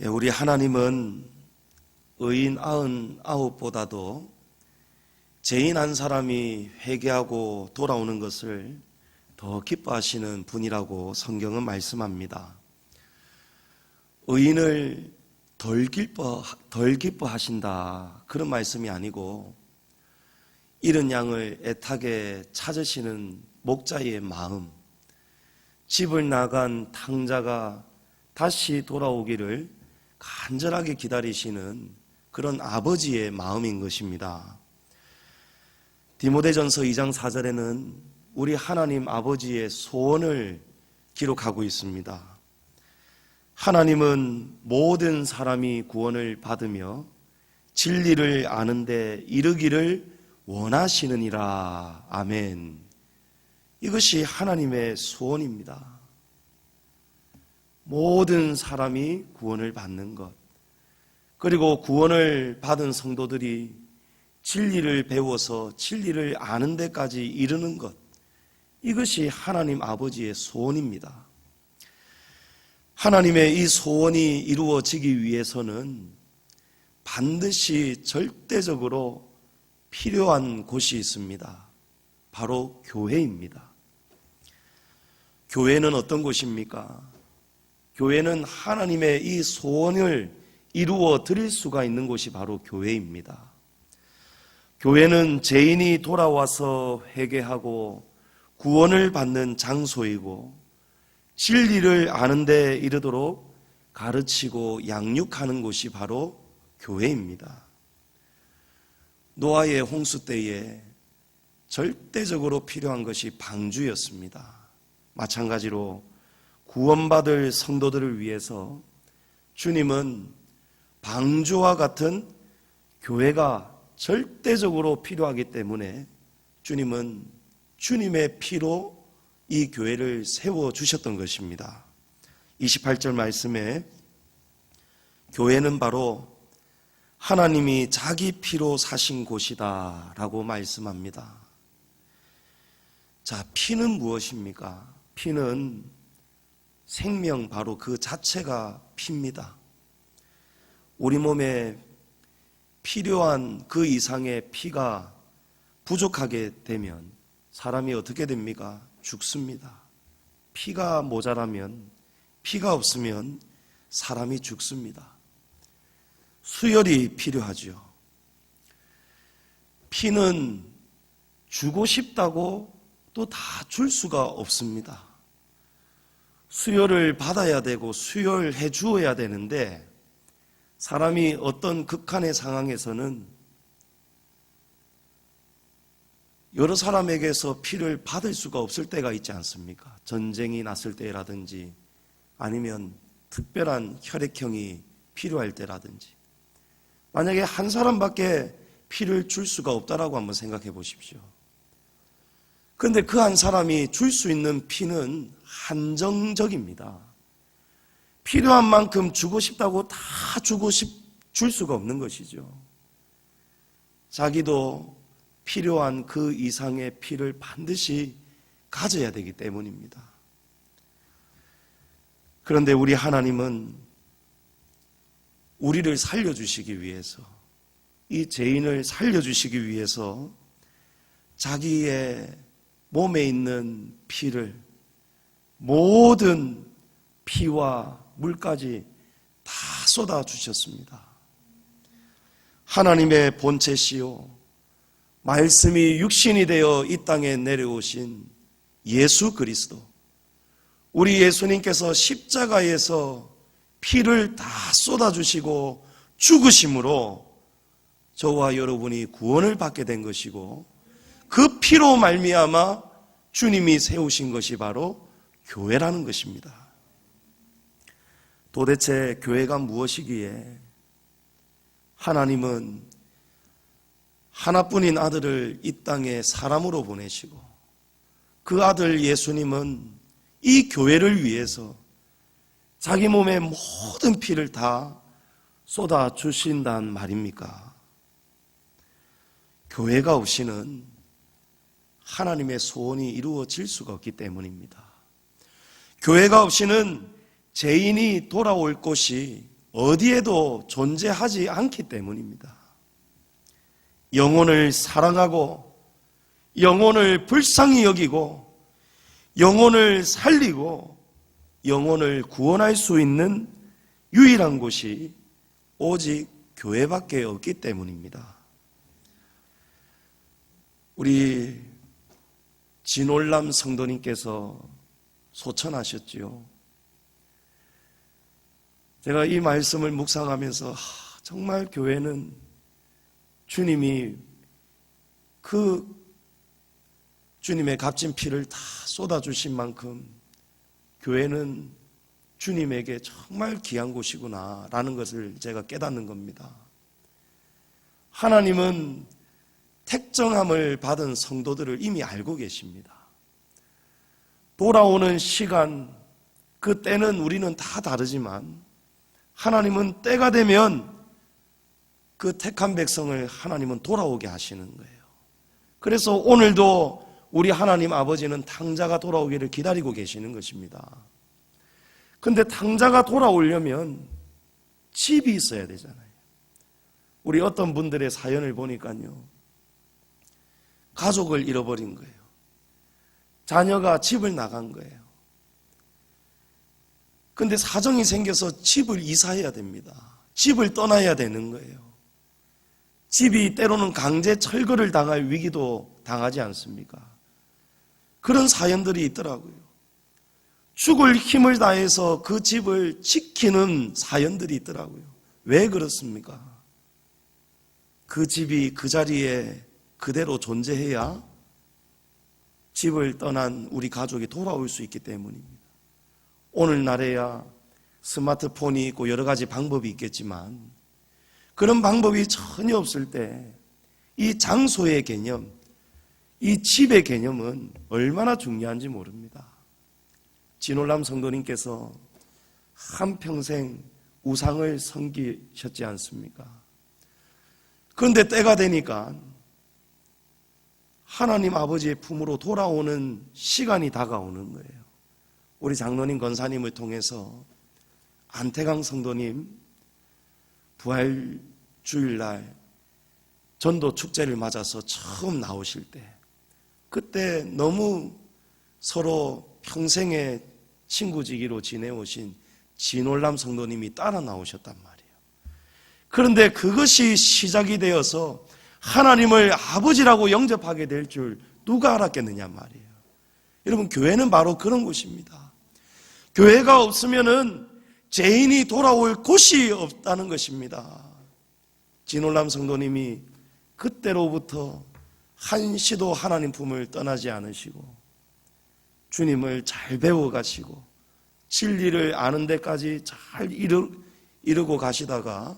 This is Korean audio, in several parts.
우리 하나님은 의인 99보다도 죄인 한 사람이 회개하고 돌아오는 것을 더 기뻐하시는 분이라고 성경은 말씀합니다. 의인을 덜 기뻐하신다, 그런 말씀이 아니고 잃은 양을 애타게 찾으시는 목자의 마음, 집을 나간 탕자가 다시 돌아오기를 간절하게 기다리시는 그런 아버지의 마음인 것입니다. 디모데전서 2장 4절에는 우리 하나님 아버지의 소원을 기록하고 있습니다. 하나님은 모든 사람이 구원을 받으며 진리를 아는데 이르기를 원하시느니라. 아멘. 이것이 하나님의 소원입니다. 모든 사람이 구원을 받는 것, 그리고 구원을 받은 성도들이 진리를 배워서 진리를 아는 데까지 이르는 것, 이것이 하나님 아버지의 소원입니다. 하나님의 이 소원이 이루어지기 위해서는 반드시 절대적으로 필요한 곳이 있습니다. 바로 교회입니다. 교회는 어떤 곳입니까? 교회는 하나님의 이 소원을 이루어 드릴 수가 있는 곳이 바로 교회입니다. 교회는 죄인이 돌아와서 회개하고 구원을 받는 장소이고 진리를 아는 데 이르도록 가르치고 양육하는 곳이 바로 교회입니다. 노아의 홍수 때에 절대적으로 필요한 것이 방주였습니다. 마찬가지로 구원받을 성도들을 위해서 주님은 방주와 같은 교회가 절대적으로 필요하기 때문에 주님은 주님의 피로 이 교회를 세워주셨던 것입니다. 28절 말씀에 교회는 바로 하나님이 자기 피로 사신 곳이다 라고 말씀합니다. 자, 피는 무엇입니까? 피는 생명, 바로 그 자체가 피입니다. 우리 몸에 필요한 그 이상의 피가 부족하게 되면 사람이 어떻게 됩니까? 죽습니다. 피가 모자라면, 피가 없으면 사람이 죽습니다. 수혈이 필요하죠. 피는 주고 싶다고 또 다 줄 수가 없습니다. 수혈을 받아야 되고 수혈해 주어야 되는데 사람이 어떤 극한의 상황에서는 여러 사람에게서 피를 받을 수가 없을 때가 있지 않습니까? 전쟁이 났을 때라든지 아니면 특별한 혈액형이 필요할 때라든지, 만약에 한 사람밖에 피를 줄 수가 없다라고 한번 생각해 보십시오. 그런데 그 한 사람이 줄 수 있는 피는 한정적입니다. 필요한 만큼 주고 싶다고 다 줄 수가 없는 것이죠. 자기도 필요한 그 이상의 피를 반드시 가져야 되기 때문입니다. 그런데 우리 하나님은 우리를 살려주시기 위해서, 이 죄인을 살려주시기 위해서 자기의 몸에 있는 피를, 모든 피와 물까지 다 쏟아주셨습니다. 하나님의 본체시요 말씀이 육신이 되어 이 땅에 내려오신 예수 그리스도, 우리 예수님께서 십자가에서 피를 다 쏟아주시고 죽으심으로 저와 여러분이 구원을 받게 된 것이고, 그 피로 말미암아 주님이 세우신 것이 바로 교회라는 것입니다. 도대체 교회가 무엇이기에 하나님은 하나뿐인 아들을 이 땅에 사람으로 보내시고 그 아들 예수님은 이 교회를 위해서 자기 몸의 모든 피를 다 쏟아주신단 말입니까? 교회가 없이는 하나님의 소원이 이루어질 수가 없기 때문입니다. 교회가 없이는 죄인이 돌아올 곳이 어디에도 존재하지 않기 때문입니다. 영혼을 사랑하고 영혼을 불쌍히 여기고 영혼을 살리고 영혼을 구원할 수 있는 유일한 곳이 오직 교회밖에 없기 때문입니다. 우리 진올람 성도님께서 소천하셨지요. 제가 이 말씀을 묵상하면서 정말 교회는 주님이 그 주님의 값진 피를 다 쏟아주신 만큼 교회는 주님에게 정말 귀한 곳이구나 라는 것을 제가 깨닫는 겁니다. 하나님은 택정함을 받은 성도들을 이미 알고 계십니다. 돌아오는 시간, 그 때는 우리는 다 다르지만 하나님은 때가 되면 그 택한 백성을 하나님은 돌아오게 하시는 거예요. 그래서 오늘도 우리 하나님 아버지는 탕자가 돌아오기를 기다리고 계시는 것입니다. 근데 탕자가 돌아오려면 집이 있어야 되잖아요. 우리 어떤 분들의 사연을 보니까요, 가족을 잃어버린 거예요. 자녀가 집을 나간 거예요. 근데 사정이 생겨서 집을 이사해야 됩니다. 집을 떠나야 되는 거예요. 집이 때로는 강제 철거를 당할 위기도 당하지 않습니까? 그런 사연들이 있더라고요. 죽을 힘을 다해서 그 집을 지키는 사연들이 있더라고요. 왜 그렇습니까? 그 집이 그 자리에 그대로 존재해야 집을 떠난 우리 가족이 돌아올 수 있기 때문입니다. 오늘날에야 스마트폰이 있고 여러 가지 방법이 있겠지만 그런 방법이 전혀 없을 때 이 장소의 개념, 이 집의 개념은 얼마나 중요한지 모릅니다. 진올람 성도님께서 한평생 우상을 섬기셨지 않습니까? 그런데 때가 되니까 하나님 아버지의 품으로 돌아오는 시간이 다가오는 거예요. 우리 장로님 권사님을 통해서 안태강 성도님 부활 주일날 전도 축제를 맞아서 처음 나오실 때, 그때 너무 서로 평생의 친구지기로 지내오신 진올람 성도님이 따라 나오셨단 말이에요. 그런데 그것이 시작이 되어서 하나님을 아버지라고 영접하게 될 줄 누가 알았겠느냐 말이에요. 여러분, 교회는 바로 그런 곳입니다. 교회가 없으면은 죄인이 돌아올 곳이 없다는 것입니다. 진올람 성도님이 그때로부터 한시도 하나님 품을 떠나지 않으시고 주님을 잘 배워가시고 진리를 아는 데까지 잘 이루고 가시다가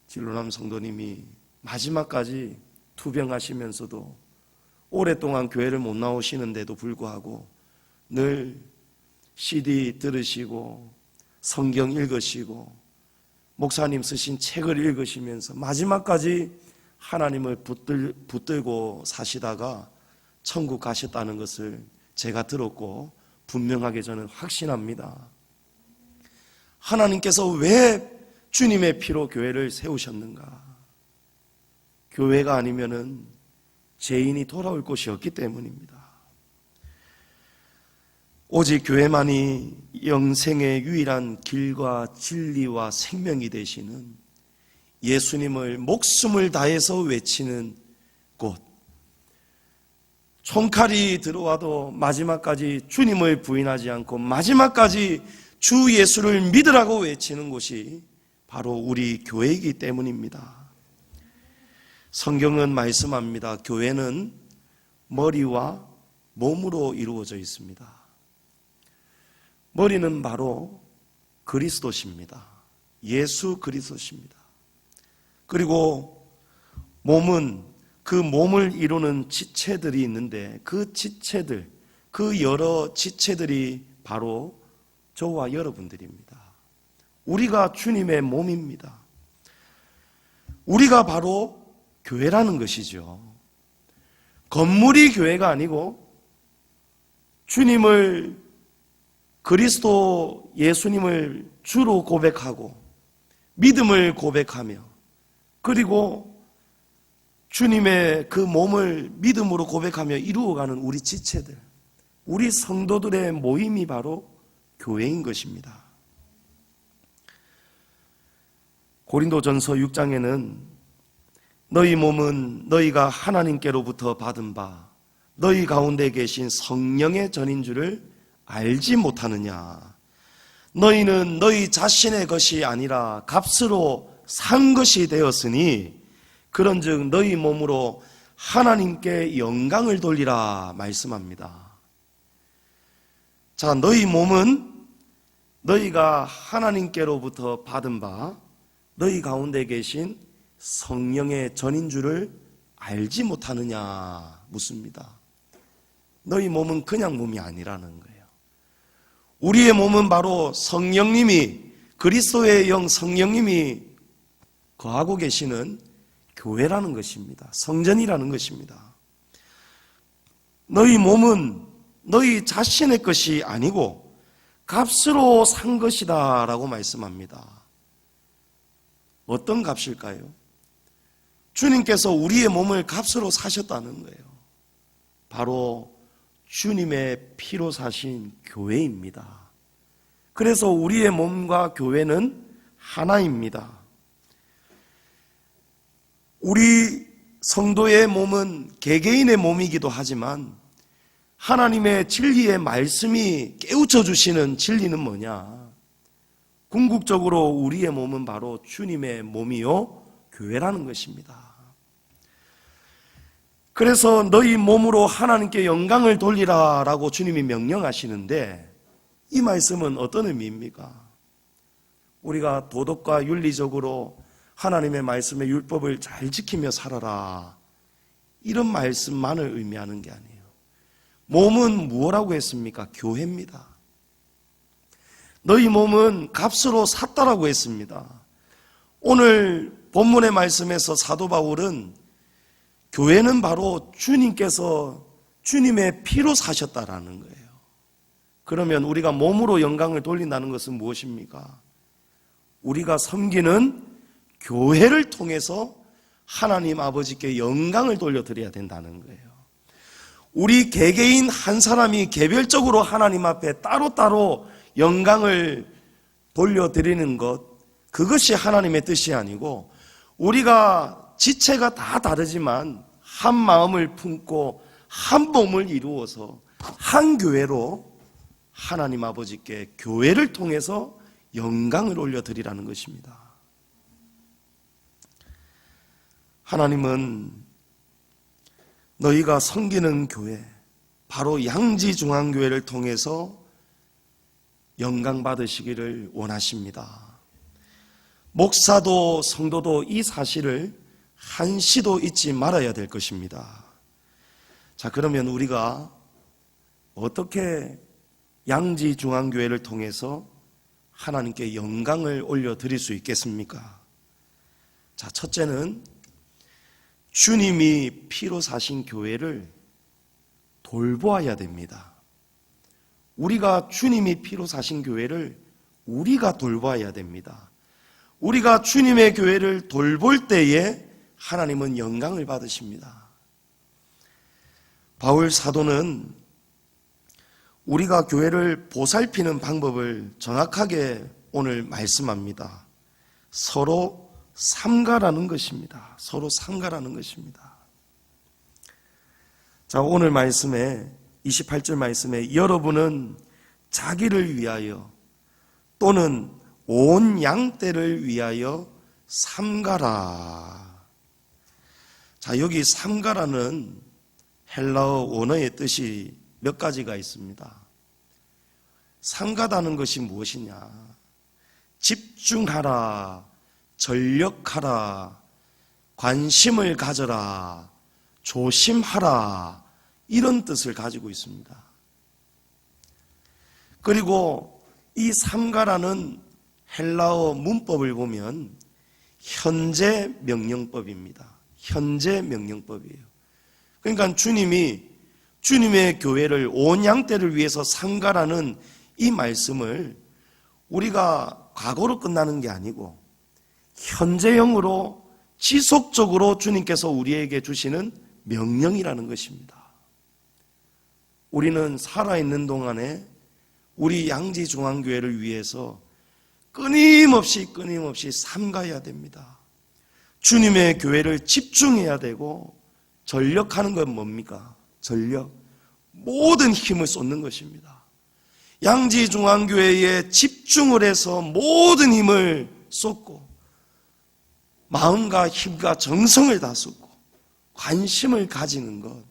진올람 성도님이 마지막까지 투병하시면서도 오랫동안 교회를 못 나오시는데도 불구하고 늘 CD 들으시고 성경 읽으시고 목사님 쓰신 책을 읽으시면서 마지막까지 하나님을 붙들고 사시다가 천국 가셨다는 것을 제가 들었고 분명하게 저는 확신합니다. 하나님께서 왜 주님의 피로 교회를 세우셨는가? 교회가 아니면은 죄인이 돌아올 곳이 없기 때문입니다. 오직 교회만이 영생의 유일한 길과 진리와 생명이 되시는 예수님을 목숨을 다해서 외치는 곳, 총칼이 들어와도 마지막까지 주님을 부인하지 않고 마지막까지 주 예수를 믿으라고 외치는 곳이 바로 우리 교회이기 때문입니다. 성경은 말씀합니다. 교회는 머리와 몸으로 이루어져 있습니다. 머리는 바로 그리스도십니다. 예수 그리스도십니다. 그리고 몸은 그 몸을 이루는 지체들이 있는데 그 지체들, 그 여러 지체들이 바로 저와 여러분들입니다. 우리가 주님의 몸입니다. 우리가 바로 교회라는 것이죠. 건물이 교회가 아니고 주님을, 그리스도 예수님을 주로 고백하고 믿음을 고백하며 그리고 주님의 그 몸을 믿음으로 고백하며 이루어가는 우리 지체들, 우리 성도들의 모임이 바로 교회인 것입니다. 고린도전서 6장에는 너희 몸은 너희가 하나님께로부터 받은 바 너희 가운데 계신 성령의 전인 줄을 알지 못하느냐. 너희는 너희 자신의 것이 아니라 값으로 산 것이 되었으니 그런즉 너희 몸으로 하나님께 영광을 돌리라 말씀합니다. 자, 너희 몸은 너희가 하나님께로부터 받은 바 너희 가운데 계신 성령의 전인 줄을 알지 못하느냐 묻습니다. 너희 몸은 그냥 몸이 아니라는 거예요. 우리의 몸은 바로 성령님이, 그리스도의 영 성령님이 거하고 계시는 교회라는 것입니다. 성전이라는 것입니다. 너희 몸은 너희 자신의 것이 아니고 값으로 산 것이다 라고 말씀합니다. 어떤 값일까요? 주님께서 우리의 몸을 값으로 사셨다는 거예요. 바로 주님의 피로 사신 교회입니다. 그래서 우리의 몸과 교회는 하나입니다. 우리 성도의 몸은 개개인의 몸이기도 하지만 하나님의 진리의 말씀이 깨우쳐 주시는 진리는 뭐냐? 궁극적으로 우리의 몸은 바로 주님의 몸이요 교회라는 것입니다. 그래서 너희 몸으로 하나님께 영광을 돌리라 라고 주님이 명령하시는데 이 말씀은 어떤 의미입니까? 우리가 도덕과 윤리적으로 하나님의 말씀의 율법을 잘 지키며 살아라 이런 말씀만을 의미하는 게 아니에요. 몸은 무엇라고 했습니까? 교회입니다. 너희 몸은 값으로 샀다라고 했습니다. 오늘 본문의 말씀에서 사도 바울은 교회는 바로 주님께서 주님의 피로 사셨다라는 거예요. 그러면 우리가 몸으로 영광을 돌린다는 것은 무엇입니까? 우리가 섬기는 교회를 통해서 하나님 아버지께 영광을 돌려드려야 된다는 거예요. 우리 개개인 한 사람이 개별적으로 하나님 앞에 따로따로 영광을 돌려드리는 것, 그것이 하나님의 뜻이 아니고 우리가 지체가 다 다르지만 한 마음을 품고 한 몸을 이루어서 한 교회로 하나님 아버지께 교회를 통해서 영광을 올려드리라는 것입니다. 하나님은 너희가 섬기는 교회, 바로 양지중앙교회를 통해서 영광 받으시기를 원하십니다. 목사도 성도도 이 사실을 한시도 잊지 말아야 될 것입니다. 자, 그러면 우리가 어떻게 양지중앙교회를 통해서 하나님께 영광을 올려드릴 수 있겠습니까? 자, 첫째는 주님이 피로 사신 교회를 돌보아야 됩니다. 우리가 주님이 피로 사신 교회를 우리가 돌봐야 됩니다. 우리가 주님의 교회를 돌볼 때에 하나님은 영광을 받으십니다. 바울 사도는 우리가 교회를 보살피는 방법을 정확하게 오늘 말씀합니다. 서로 삼가라는 것입니다. 서로 삼가라는 것입니다. 자, 오늘 말씀에 28절 말씀에 여러분은 자기를 위하여 또는 온 양떼를 위하여 삼가라. 자, 여기 삼가라는 헬라어 원어의 뜻이 몇 가지가 있습니다. 삼가다는 것이 무엇이냐? 집중하라, 전력하라, 관심을 가져라, 조심하라, 이런 뜻을 가지고 있습니다. 그리고 이 삼가라는 헬라어 문법을 보면 현재 명령법입니다. 현재 명령법이에요. 그러니까 주님이 주님의 교회를 온 양떼를 위해서 삼가라는 이 말씀을 우리가 과거로 끝나는 게 아니고 현재형으로 지속적으로 주님께서 우리에게 주시는 명령이라는 것입니다. 우리는 살아있는 동안에 우리 양지중앙교회를 위해서 끊임없이 삼가야 됩니다. 주님의 교회를 집중해야 되고, 전력하는 건 뭡니까? 전력. 모든 힘을 쏟는 것입니다. 양지중앙교회에 집중을 해서 모든 힘을 쏟고, 마음과 힘과 정성을 다 쏟고, 관심을 가지는 것,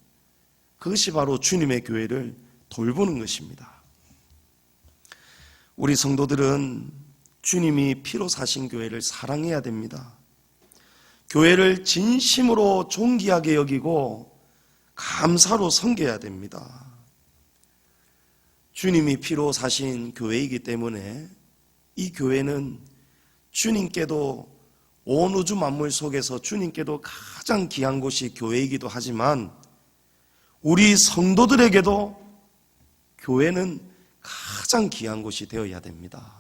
그것이 바로 주님의 교회를 돌보는 것입니다. 우리 성도들은 주님이 피로 사신 교회를 사랑해야 됩니다. 교회를 진심으로 존귀하게 여기고 감사로 섬겨야 됩니다. 주님이 피로 사신 교회이기 때문에 이 교회는 주님께도, 온 우주 만물 속에서 주님께도 가장 귀한 곳이 교회이기도 하지만, 우리 성도들에게도 교회는 가장 귀한 곳이 되어야 됩니다.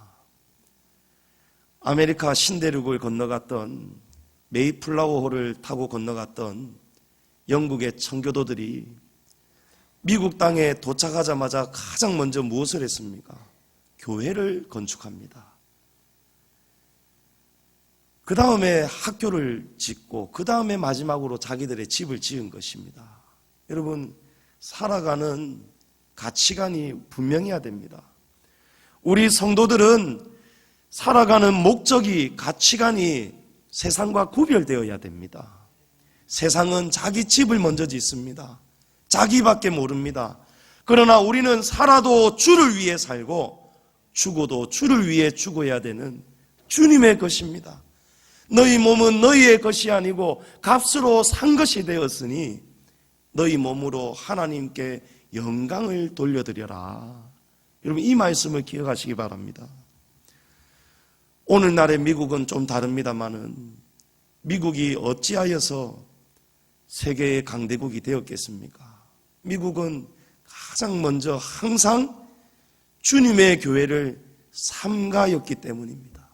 아메리카 신대륙을 건너갔던, 메이플라워호를 타고 건너갔던 영국의 청교도들이 미국 땅에 도착하자마자 가장 먼저 무엇을 했습니까? 교회를 건축합니다. 그 다음에 학교를 짓고, 그 다음에 마지막으로 자기들의 집을 지은 것입니다. 여러분, 살아가는 가치관이 분명해야 됩니다. 우리 성도들은 살아가는 목적이, 가치관이 세상과 구별되어야 됩니다. 세상은 자기 집을 먼저 짓습니다. 자기밖에 모릅니다. 그러나 우리는 살아도 주를 위해 살고, 죽어도 주를 위해 죽어야 되는 주님의 것입니다. 너희 몸은 너희의 것이 아니고 값으로 산 것이 되었으니 너희 몸으로 하나님께 영광을 돌려드려라. 여러분, 이 말씀을 기억하시기 바랍니다. 오늘날의 미국은 좀 다릅니다마는, 미국이 어찌하여서 세계의 강대국이 되었겠습니까? 미국은 가장 먼저 항상 주님의 교회를 삼가였기 때문입니다.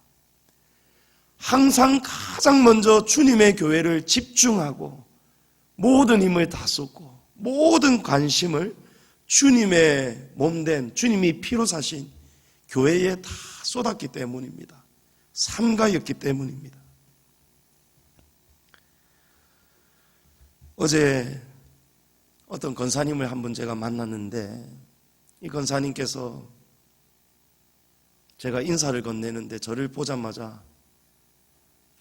항상 가장 먼저 주님의 교회를 집중하고 모든 힘을 다 쏟고 모든 관심을 주님의 몸된, 주님이 피로 사신 교회에 다 쏟았기 때문입니다. 삼가였기 때문입니다. 어제 어떤 권사님을 한번 제가 만났는데, 이 권사님께서 제가 인사를 건네는데 저를 보자마자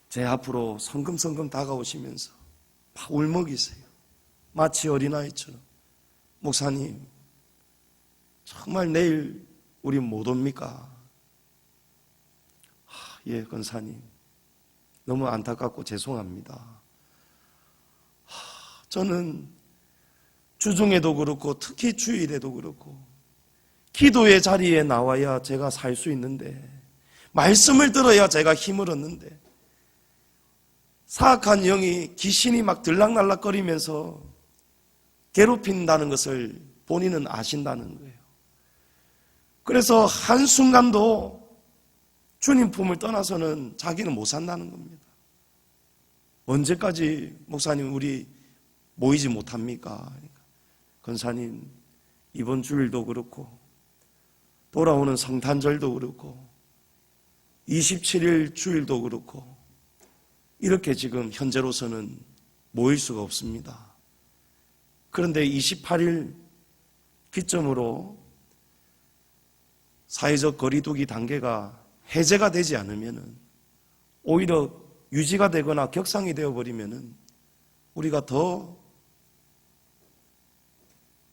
제 앞으로 성금성금 다가오시면서 막 울먹이세요. 마치 어린아이처럼. 목사님, 정말 내일 우리 못 옵니까? 예, 권사님. 너무 안타깝고 죄송합니다. 저는 주중에도 그렇고 특히 주일에도 그렇고 기도의 자리에 나와야 제가 살 수 있는데, 말씀을 들어야 제가 힘을 얻는데, 사악한 영이, 귀신이 막 들락날락거리면서 괴롭힌다는 것을 본인은 아신다는 거예요. 그래서 한순간도 주님 품을 떠나서는 자기는 못 산다는 겁니다. 언제까지 목사님 우리 모이지 못합니까? 권사님, 이번 주일도 그렇고 돌아오는 성탄절도 그렇고 27일 주일도 그렇고 이렇게 지금 현재로서는 모일 수가 없습니다. 그런데 28일 기점으로 사회적 거리두기 단계가 해제가 되지 않으면, 오히려 유지가 되거나 격상이 되어버리면 우리가 더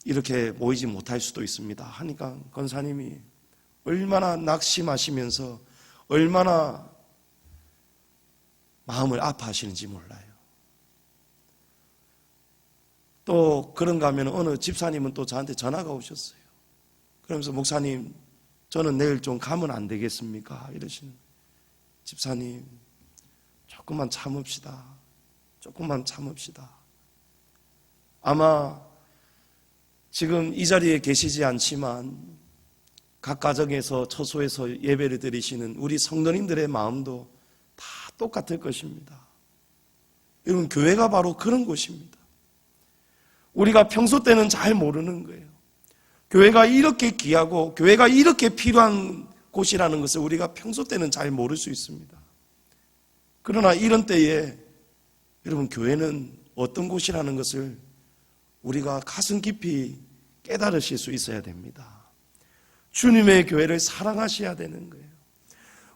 이렇게 모이지 못할 수도 있습니다 하니까 권사님이 얼마나 낙심하시면서 얼마나 마음을 아파하시는지 몰라요. 또 그런가 하면 어느 집사님은 또 저한테 전화가 오셨어요. 그러면서 목사님, 저는 내일 좀 가면 안 되겠습니까? 이러시는. 집사님, 조금만 참읍시다. 조금만 참읍시다. 아마 지금 이 자리에 계시지 않지만 각 가정에서 처소에서 예배를 드리시는 우리 성도님들의 마음도 다 똑같을 것입니다. 여러분, 교회가 바로 그런 곳입니다. 우리가 평소 때는 잘 모르는 거예요. 교회가 이렇게 귀하고 교회가 이렇게 필요한 곳이라는 것을 우리가 평소 때는 잘 모를 수 있습니다. 그러나 이런 때에 여러분, 교회는 어떤 곳이라는 것을 우리가 가슴 깊이 깨달으실 수 있어야 됩니다. 주님의 교회를 사랑하셔야 되는 거예요.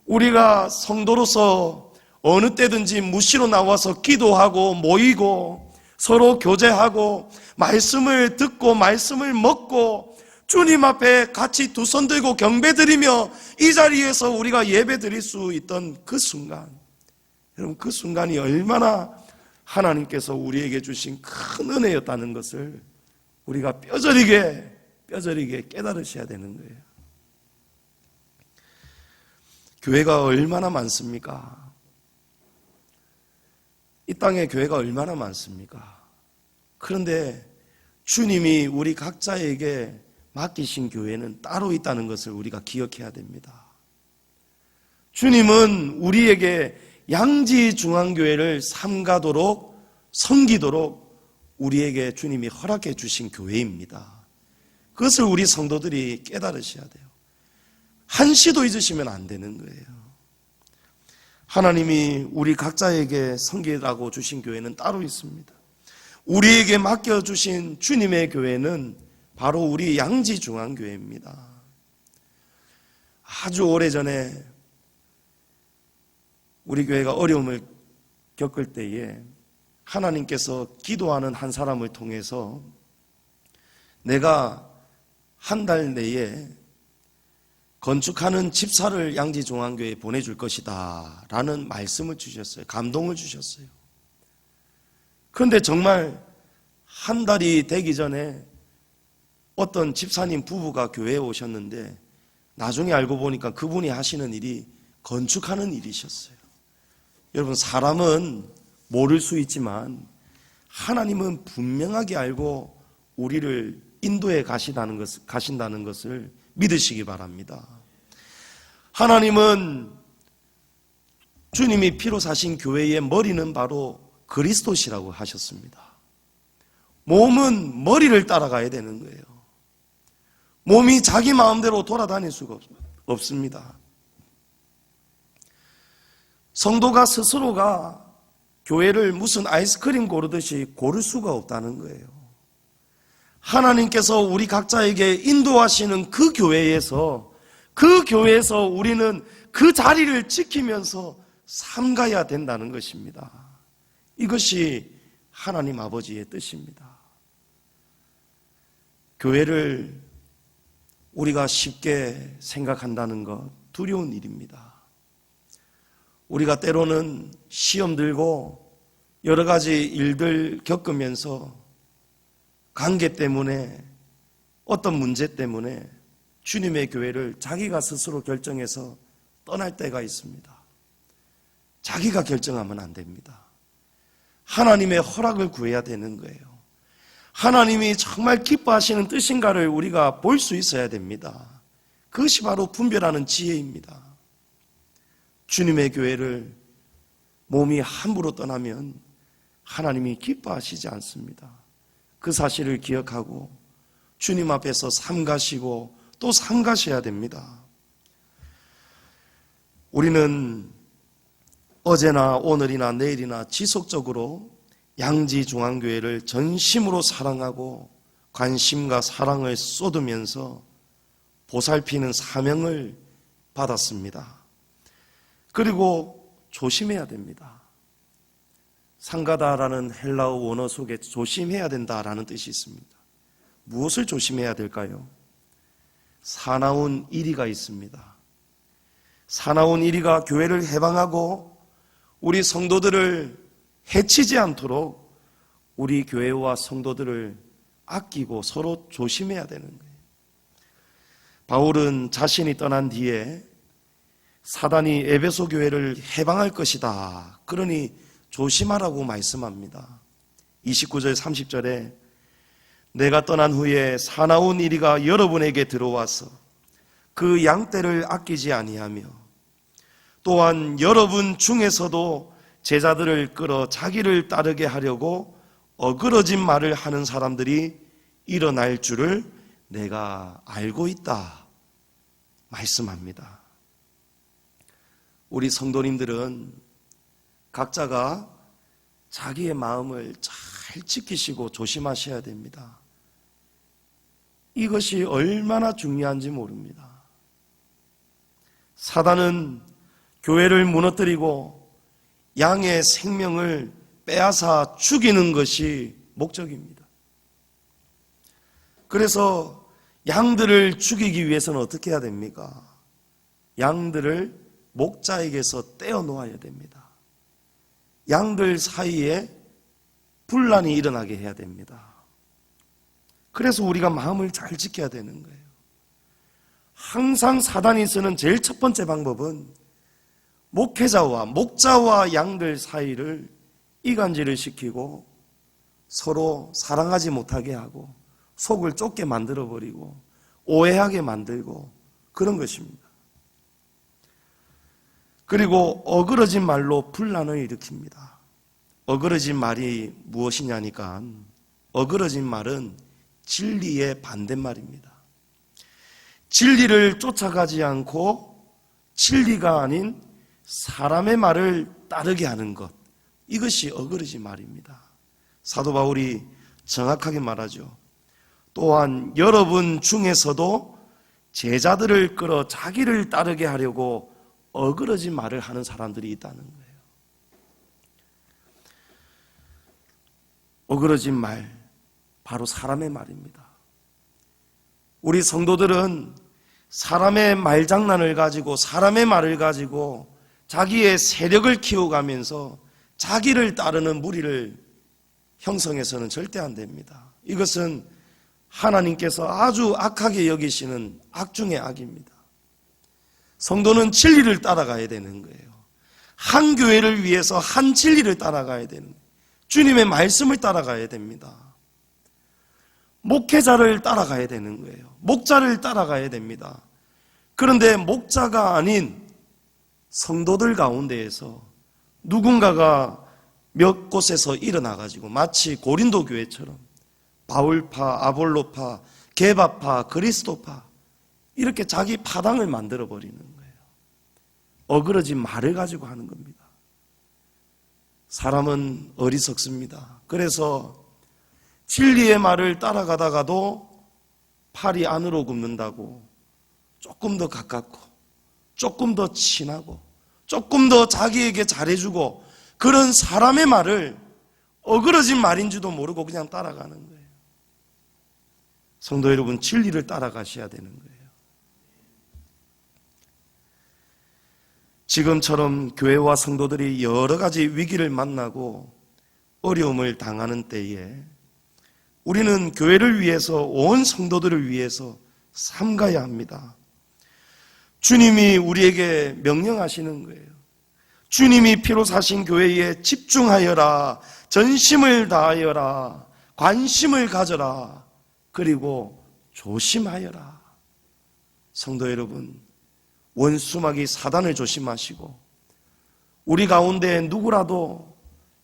우리가 성도로서 어느 때든지 무시로 나와서 기도하고 모이고 서로 교제하고 말씀을 듣고 말씀을 먹고 주님 앞에 같이 두 손 들고 경배드리며 이 자리에서 우리가 예배 드릴 수 있던 그 순간, 여러분, 그 순간이 얼마나 하나님께서 우리에게 주신 큰 은혜였다는 것을 우리가 뼈저리게 깨달으셔야 되는 거예요. 교회가 얼마나 많습니까? 이 땅에 교회가 얼마나 많습니까? 그런데 주님이 우리 각자에게 맡기신 교회는 따로 있다는 것을 우리가 기억해야 됩니다. 주님은 우리에게 양지중앙교회를 삼가도록 섬기도록 우리에게 주님이 허락해 주신 교회입니다. 그것을 우리 성도들이 깨달으셔야 돼요. 한시도 잊으시면 안 되는 거예요. 하나님이 우리 각자에게 섬기라고 주신 교회는 따로 있습니다. 우리에게 맡겨주신 주님의 교회는 바로 우리 양지중앙교회입니다. 아주 오래전에 우리 교회가 어려움을 겪을 때에 하나님께서 기도하는 한 사람을 통해서 내가 한 달 내에 건축하는 집사를 양지중앙교회에 보내줄 것이다 라는 말씀을 주셨어요. 감동을 주셨어요. 그런데 정말 한 달이 되기 전에 어떤 집사님 부부가 교회에 오셨는데 나중에 알고 보니까 그분이 하시는 일이 건축하는 일이셨어요. 여러분, 사람은 모를 수 있지만 하나님은 분명하게 알고 우리를 인도해 가신다는 것을 믿으시기 바랍니다. 하나님은 주님이 피로 사신 교회의 머리는 바로 그리스도시라고 하셨습니다. 몸은 머리를 따라가야 되는 거예요. 몸이 자기 마음대로 돌아다닐 수가 없습니다. 성도가 스스로가 교회를 무슨 아이스크림 고르듯이 고를 수가 없다는 거예요. 하나님께서 우리 각자에게 인도하시는 그 교회에서 우리는 그 자리를 지키면서 삼가야 된다는 것입니다. 이것이 하나님 아버지의 뜻입니다. 교회를 우리가 쉽게 생각한다는 것 두려운 일입니다. 우리가 때로는 시험 들고 여러 가지 일들 겪으면서 관계 때문에 어떤 문제 때문에 주님의 교회를 자기가 스스로 결정해서 떠날 때가 있습니다. 자기가 결정하면 안 됩니다. 하나님의 허락을 구해야 되는 거예요. 하나님이 정말 기뻐하시는 뜻인가를 우리가 볼 수 있어야 됩니다. 그것이 바로 분별하는 지혜입니다. 주님의 교회를 몸이 함부로 떠나면 하나님이 기뻐하시지 않습니다. 그 사실을 기억하고 주님 앞에서 삼가시고 또 삼가셔야 됩니다. 우리는 어제나 오늘이나 내일이나 지속적으로 양지중앙교회를 전심으로 사랑하고 관심과 사랑을 쏟으면서 보살피는 사명을 받았습니다. 그리고 조심해야 됩니다. 상가다라는 헬라어 원어 속에 조심해야 된다라는 뜻이 있습니다. 무엇을 조심해야 될까요? 사나운 이리가 있습니다. 사나운 이리가 교회를 해방하고 우리 성도들을 해치지 않도록 우리 교회와 성도들을 아끼고 서로 조심해야 되는 거예요. 바울은 자신이 떠난 뒤에 사단이 에베소 교회를 해방할 것이다. 그러니 조심하라고 말씀합니다. 29절 30절에 내가 떠난 후에 사나운 이리가 여러분에게 들어와서 그 양떼를 아끼지 아니하며 또한 여러분 중에서도 제자들을 끌어 자기를 따르게 하려고 어그러진 말을 하는 사람들이 일어날 줄을 내가 알고 있다 말씀합니다. 우리 성도님들은 각자가 자기의 마음을 잘 지키시고 조심하셔야 됩니다. 이것이 얼마나 중요한지 모릅니다. 사단은 교회를 무너뜨리고 양의 생명을 빼앗아 죽이는 것이 목적입니다. 그래서 양들을 죽이기 위해서는 어떻게 해야 됩니까? 양들을 목자에게서 떼어놓아야 됩니다. 양들 사이에 분란이 일어나게 해야 됩니다. 그래서 우리가 마음을 잘 지켜야 되는 거예요. 항상 사단이 쓰는 제일 첫 번째 방법은 목회자와 목자와 양들 사이를 이간질을 시키고 서로 사랑하지 못하게 하고 속을 좁게 만들어버리고 오해하게 만들고 그런 것입니다. 그리고 어그러진 말로 분란을 일으킵니다. 어그러진 말이 무엇이냐니까 어그러진 말은 진리의 반대말입니다. 진리를 쫓아가지 않고 진리가 아닌 사람의 말을 따르게 하는 것, 이것이 어그러진 말입니다. 사도 바울이 정확하게 말하죠. 또한 여러분 중에서도 제자들을 끌어 자기를 따르게 하려고 어그러진 말을 하는 사람들이 있다는 거예요. 어그러진 말, 바로 사람의 말입니다. 우리 성도들은 사람의 말장난을 가지고 사람의 말을 가지고 자기의 세력을 키워가면서 자기를 따르는 무리를 형성해서는 절대 안 됩니다. 이것은 하나님께서 아주 악하게 여기시는 악 중의 악입니다. 성도는 진리를 따라가야 되는 거예요. 한 교회를 위해서 한 진리를 따라가야 되는 거예요. 주님의 말씀을 따라가야 됩니다. 목회자를 따라가야 되는 거예요. 목자를 따라가야 됩니다. 그런데 목자가 아닌 성도들 가운데에서 누군가가 몇 곳에서 일어나가지고 마치 고린도 교회처럼 바울파, 아볼로파, 게바파, 그리스도파 이렇게 자기 파당을 만들어버리는 거예요. 어그러진 말을 가지고 하는 겁니다. 사람은 어리석습니다. 그래서 진리의 말을 따라가다가도 팔이 안으로 굽는다고 조금 더 가깝고 조금 더 친하고 조금 더 자기에게 잘해주고 그런 사람의 말을 어그러진 말인지도 모르고 그냥 따라가는 거예요. 성도 여러분, 진리를 따라가셔야 되는 거예요. 지금처럼 교회와 성도들이 여러 가지 위기를 만나고 어려움을 당하는 때에 우리는 교회를 위해서, 온 성도들을 위해서 삼가야 합니다. 주님이 우리에게 명령하시는 거예요. 주님이 피로 사신 교회에 집중하여라, 전심을 다하여라, 관심을 가져라, 그리고 조심하여라. 성도 여러분, 원수마귀 사단을 조심하시고 우리 가운데 누구라도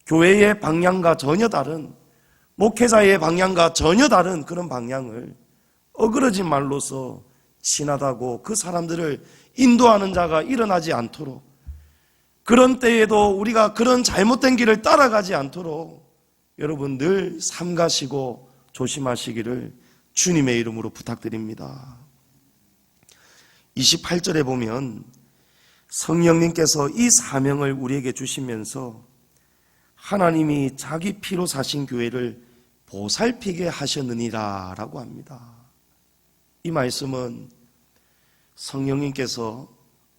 교회의 방향과 전혀 다른, 목회자의 방향과 전혀 다른 그런 방향을 어그러진 말로서 친하다고 그 사람들을 인도하는 자가 일어나지 않도록, 그런 때에도 우리가 그런 잘못된 길을 따라가지 않도록 여러분 늘 삼가시고 조심하시기를 주님의 이름으로 부탁드립니다. 28절에 보면 성령님께서 이 사명을 우리에게 주시면서 하나님이 자기 피로 사신 교회를 보살피게 하셨느니라 라고 합니다. 이 말씀은 성령님께서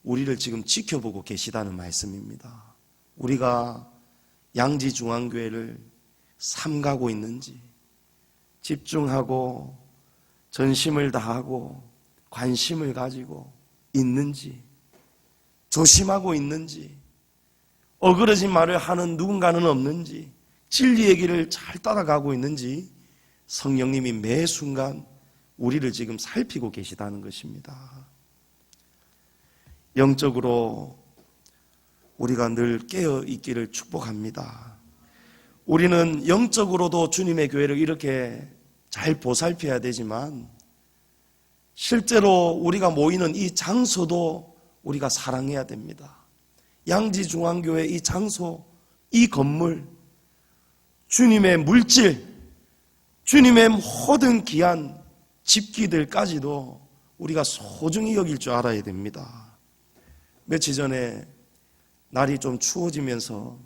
우리를 지금 지켜보고 계시다는 말씀입니다. 우리가 양지중앙교회를 삼가고 있는지, 집중하고 전심을 다하고 관심을 가지고 있는지, 조심하고 있는지, 어그러진 말을 하는 누군가는 없는지, 진리의 길을 잘 따라가고 있는지 성령님이 매 순간 우리를 지금 살피고 계시다는 것입니다. 영적으로 우리가 늘 깨어 있기를 축복합니다. 우리는 영적으로도 주님의 교회를 이렇게 잘 보살펴야 되지만 실제로 우리가 모이는 이 장소도 우리가 사랑해야 됩니다. 양지중앙교회 이 장소, 이 건물, 주님의 물질, 주님의 모든 귀한 집기들까지도 우리가 소중히 여길 줄 알아야 됩니다. 며칠 전에 날이 좀 추워지면서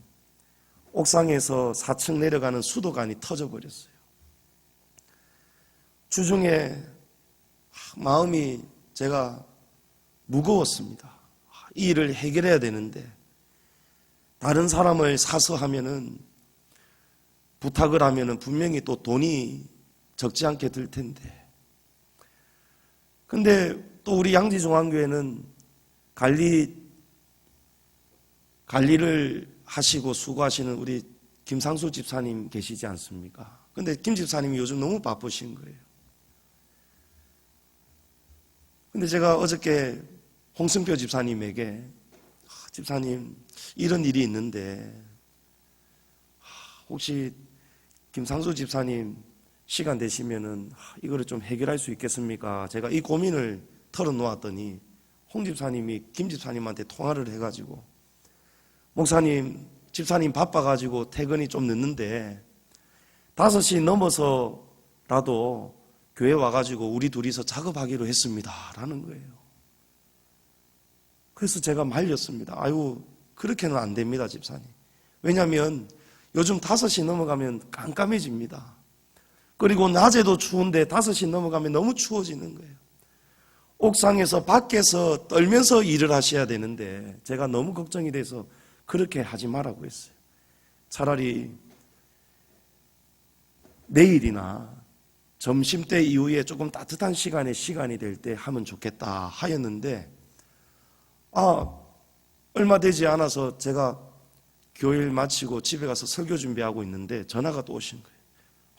옥상에서 4층 내려가는 수도관이 터져버렸어요. 주중에 마음이 제가 무거웠습니다. 이 일을 해결해야 되는데 다른 사람을 사서하면은 부탁을 하면은 분명히 또 돈이 적지 않게 들 텐데, 근데 또 우리 양지중앙교회는 관리를 하시고 수고하시는 우리 김상수 집사님 계시지 않습니까? 근데 김 집사님이 요즘 너무 바쁘신 거예요. 근데 제가 어저께 홍승표 집사님에게 집사님 이런 일이 있는데 혹시 김상수 집사님 시간 되시면은 이거를 좀 해결할 수 있겠습니까? 제가 이 고민을 털어놓았더니 홍 집사님이 김 집사님한테 통화를 해가지고 목사님, 집사님 바빠가지고 퇴근이 좀 늦는데 5시 넘어서라도 교회 와가지고 우리 둘이서 작업하기로 했습니다 라는 거예요. 그래서 제가 말렸습니다. 아유, 그렇게는 안 됩니다, 집사님. 왜냐하면 요즘 5시 넘어가면 깜깜해집니다. 그리고 낮에도 추운데 5시 넘어가면 너무 추워지는 거예요. 옥상에서 밖에서 떨면서 일을 하셔야 되는데 제가 너무 걱정이 돼서 그렇게 하지 말라고 했어요. 차라리 내일이나 점심때 이후에 조금 따뜻한 시간이 될 때 하면 좋겠다 하였는데 얼마 되지 않아서 제가 교일 마치고 집에 가서 설교 준비하고 있는데 전화가 또 오신 거예요.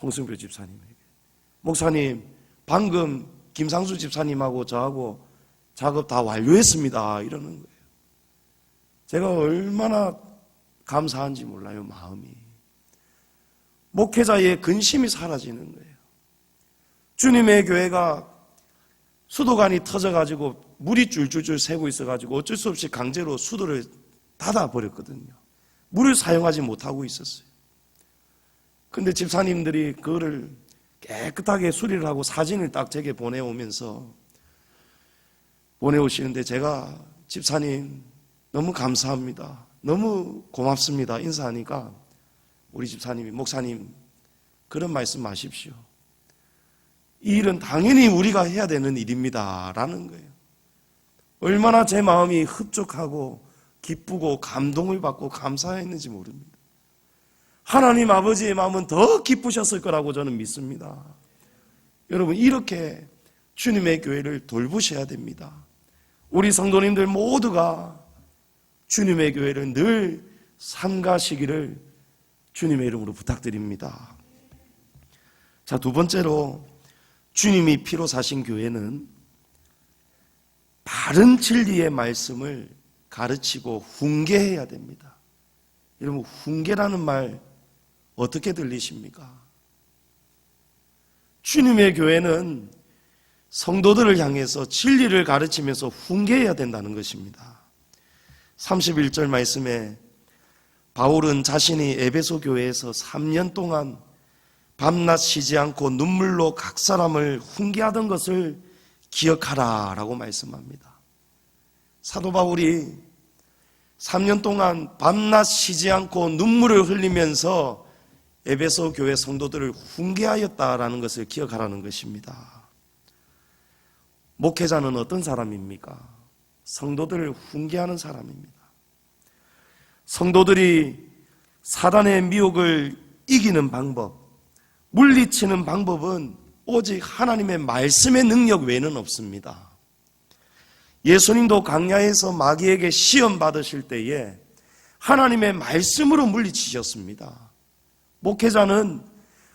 홍승표 집사님에게. 목사님, 방금 김상수 집사님하고 저하고 작업 다 완료했습니다 이러는 거예요. 제가 얼마나 감사한지 몰라요, 마음이. 목회자의 근심이 사라지는 거예요. 주님의 교회가 수도관이 터져가지고 물이 줄줄줄 새고 있어가지고 어쩔 수 없이 강제로 수도를 닫아버렸거든요. 물을 사용하지 못하고 있었어요. 근데 집사님들이 그거를 깨끗하게 수리를 하고 사진을 딱 제게 보내오시는데 제가 집사님 너무 감사합니다, 너무 고맙습니다 인사하니까 우리 집사님이 목사님 그런 말씀 마십시오. 이 일은 당연히 우리가 해야 되는 일입니다 라는 거예요. 얼마나 제 마음이 흡족하고 기쁘고 감동을 받고 감사했는지 모릅니다. 하나님 아버지의 마음은 더 기쁘셨을 거라고 저는 믿습니다. 여러분, 이렇게 주님의 교회를 돌보셔야 됩니다. 우리 성도님들 모두가 주님의 교회를 늘 삼가시기를 주님의 이름으로 부탁드립니다. 자, 두 번째로 주님이 피로 사신 교회는 바른 진리의 말씀을 가르치고 훈계해야 됩니다. 여러분, 훈계라는 말 어떻게 들리십니까? 주님의 교회는 성도들을 향해서 진리를 가르치면서 훈계해야 된다는 것입니다. 31절 말씀에 바울은 자신이 에베소 교회에서 3년 동안 밤낮 쉬지 않고 눈물로 각 사람을 훈계하던 것을 기억하라 라고 말씀합니다. 사도 바울이 3년 동안 밤낮 쉬지 않고 눈물을 흘리면서 에베소 교회 성도들을 훈계하였다라는 것을 기억하라는 것입니다. 목회자는 어떤 사람입니까? 성도들을 훈계하는 사람입니다. 성도들이 사단의 미혹을 이기는 방법, 물리치는 방법은 오직 하나님의 말씀의 능력 외에는 없습니다. 예수님도 광야에서 마귀에게 시험 받으실 때에 하나님의 말씀으로 물리치셨습니다. 목회자는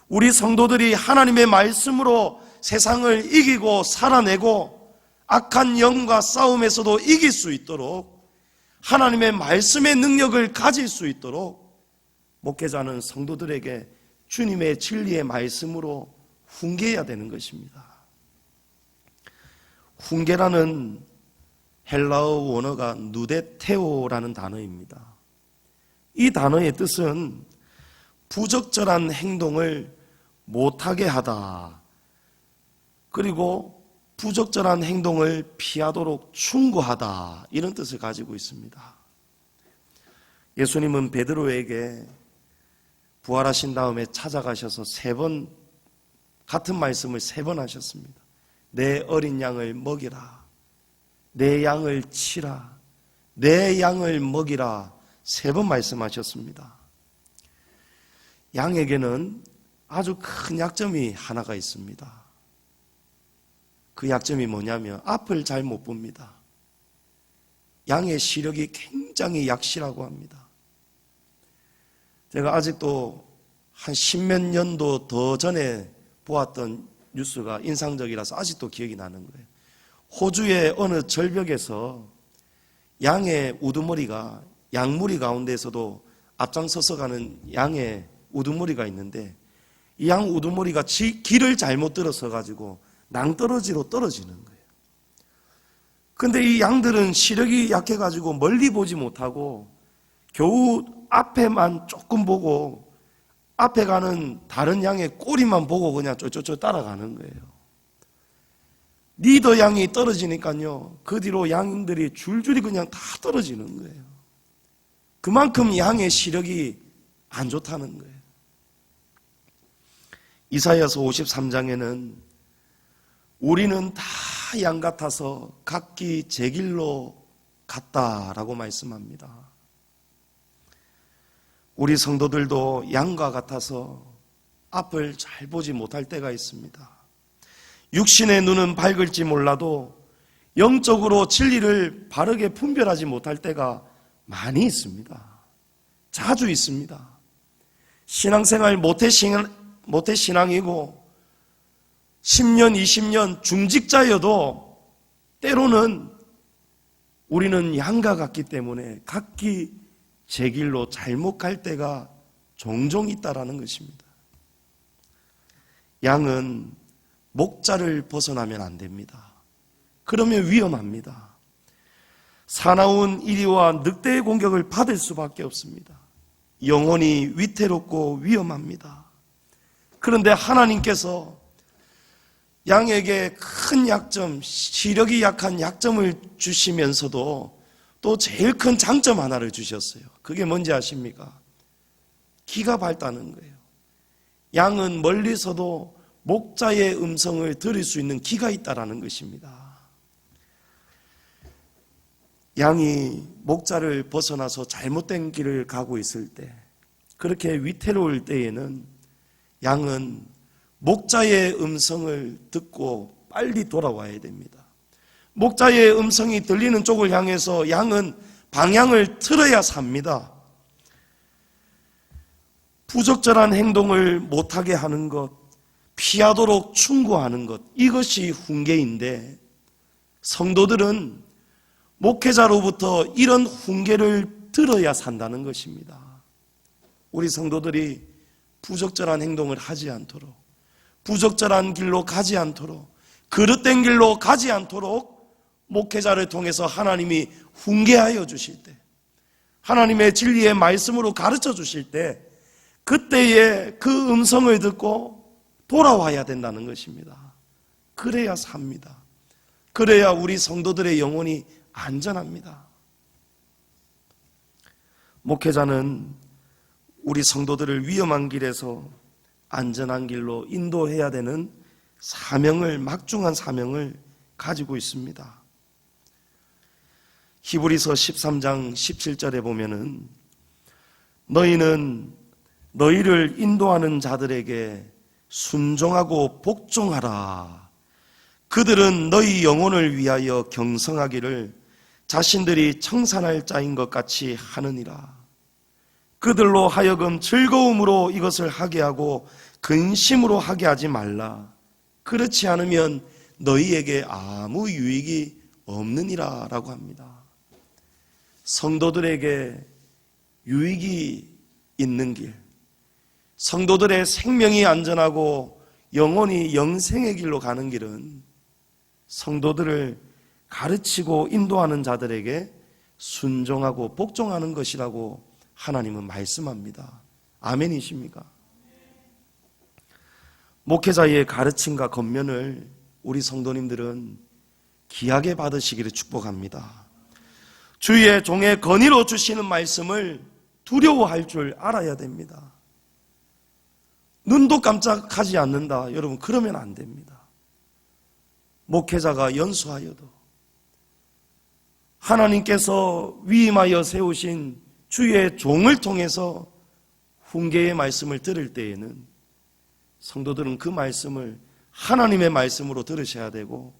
우리 성도들이 하나님의 말씀으로 세상을 이기고 살아내고 악한 영과 싸움에서도 이길 수 있도록 하나님의 말씀의 능력을 가질 수 있도록 목회자는 성도들에게 주님의 진리의 말씀으로 훈계해야 되는 것입니다. 훈계라는 헬라어 원어가 누데테오라는 단어입니다. 이 단어의 뜻은 부적절한 행동을 못하게 하다, 그리고 부적절한 행동을 피하도록 충고하다, 이런 뜻을 가지고 있습니다. 예수님은 베드로에게 부활하신 다음에 찾아가셔서 3번 같은 말씀을 3번 하셨습니다. 내 어린 양을 먹이라, 내 양을 치라, 내 양을 먹이라 3번 말씀하셨습니다. 양에게는 아주 큰 약점이 하나가 있습니다. 그 약점이 뭐냐면 앞을 잘 못 봅니다. 양의 시력이 굉장히 약실하고 합니다. 제가 아직도 한 10몇 년도 더 전에 보았던 뉴스가 인상적이라서 아직도 기억이 나는 거예요. 호주의 어느 절벽에서 양의 우두머리가, 양무리 가운데에서도 앞장서서 가는 양의 우두머리가 있는데, 이 양 우두머리가 길을 잘못 들어서 가지고 낭떠러지로 떨어지는 거예요. 근데 이 양들은 시력이 약해가지고 멀리 보지 못하고 겨우 앞에만 조금 보고 앞에 가는 다른 양의 꼬리만 보고 그냥 쫄쫄쫄 따라가는 거예요. 리더 양이 떨어지니까요, 그 뒤로 양들이 줄줄이 그냥 다 떨어지는 거예요. 그만큼 양의 시력이 안 좋다는 거예요. 이사야서 53장에는 우리는 다 양 같아서 각기 제 길로 갔다라고 말씀합니다. 우리 성도들도 양과 같아서 앞을 잘 보지 못할 때가 있습니다. 육신의 눈은 밝을지 몰라도 영적으로 진리를 바르게 분별하지 못할 때가 많이 있습니다. 자주 있습니다. 신앙생활 모태신앙이고 10년, 20년 중직자여도 때로는 우리는 양과 같기 때문에 각기 제 길로 잘못 갈 때가 종종 있다라는 것입니다. 양은 목자를 벗어나면 안 됩니다. 그러면 위험합니다. 사나운 이리와 늑대의 공격을 받을 수밖에 없습니다. 영혼이 위태롭고 위험합니다. 그런데 하나님께서 양에게 큰 약점, 시력이 약한 약점을 주시면서도 또 제일 큰 장점 하나를 주셨어요. 그게 뭔지 아십니까? 귀가 밝다는 거예요. 양은 멀리서도 목자의 음성을 들을 수 있는 귀가 있다라는 것입니다. 양이 목자를 벗어나서 잘못된 길을 가고 있을 때, 그렇게 위태로울 때에는 양은 목자의 음성을 듣고 빨리 돌아와야 됩니다. 목자의 음성이 들리는 쪽을 향해서 양은 방향을 틀어야 삽니다. 부적절한 행동을 못하게 하는 것, 피하도록 충고하는 것, 이것이 훈계인데, 성도들은 목회자로부터 이런 훈계를 들어야 산다는 것입니다. 우리 성도들이 부적절한 행동을 하지 않도록, 부적절한 길로 가지 않도록, 그릇된 길로 가지 않도록 목회자를 통해서 하나님이 훈계하여 주실 때, 하나님의 진리의 말씀으로 가르쳐 주실 때, 그때에 그 음성을 듣고 돌아와야 된다는 것입니다. 그래야 삽니다. 그래야 우리 성도들의 영혼이 안전합니다. 목회자는 우리 성도들을 위험한 길에서 안전한 길로 인도해야 되는 사명을, 막중한 사명을 가지고 있습니다. 히브리서 13장 17절에 보면은 너희는 너희를 인도하는 자들에게 순종하고 복종하라. 그들은 너희 영혼을 위하여 경성하기를 자신들이 청산할 자인 것 같이 하느니라. 그들로 하여금 즐거움으로 이것을 하게 하고 근심으로 하게 하지 말라. 그렇지 않으면 너희에게 아무 유익이 없느니라 라고 합니다. 성도들에게 유익이 있는 길, 성도들의 생명이 안전하고 영혼이 영생의 길로 가는 길은 성도들을 가르치고 인도하는 자들에게 순종하고 복종하는 것이라고 하나님은 말씀합니다. 아멘이십니까? 목회자의 가르침과 권면을 우리 성도님들은 귀하게 받으시기를 축복합니다. 주의 종의 건의로 주시는 말씀을 두려워할 줄 알아야 됩니다. 눈도 깜짝하지 않는다. 여러분, 그러면 안 됩니다. 목회자가 연수하여도 하나님께서 위임하여 세우신 주의 종을 통해서 훈계의 말씀을 들을 때에는 성도들은 그 말씀을 하나님의 말씀으로 들으셔야 되고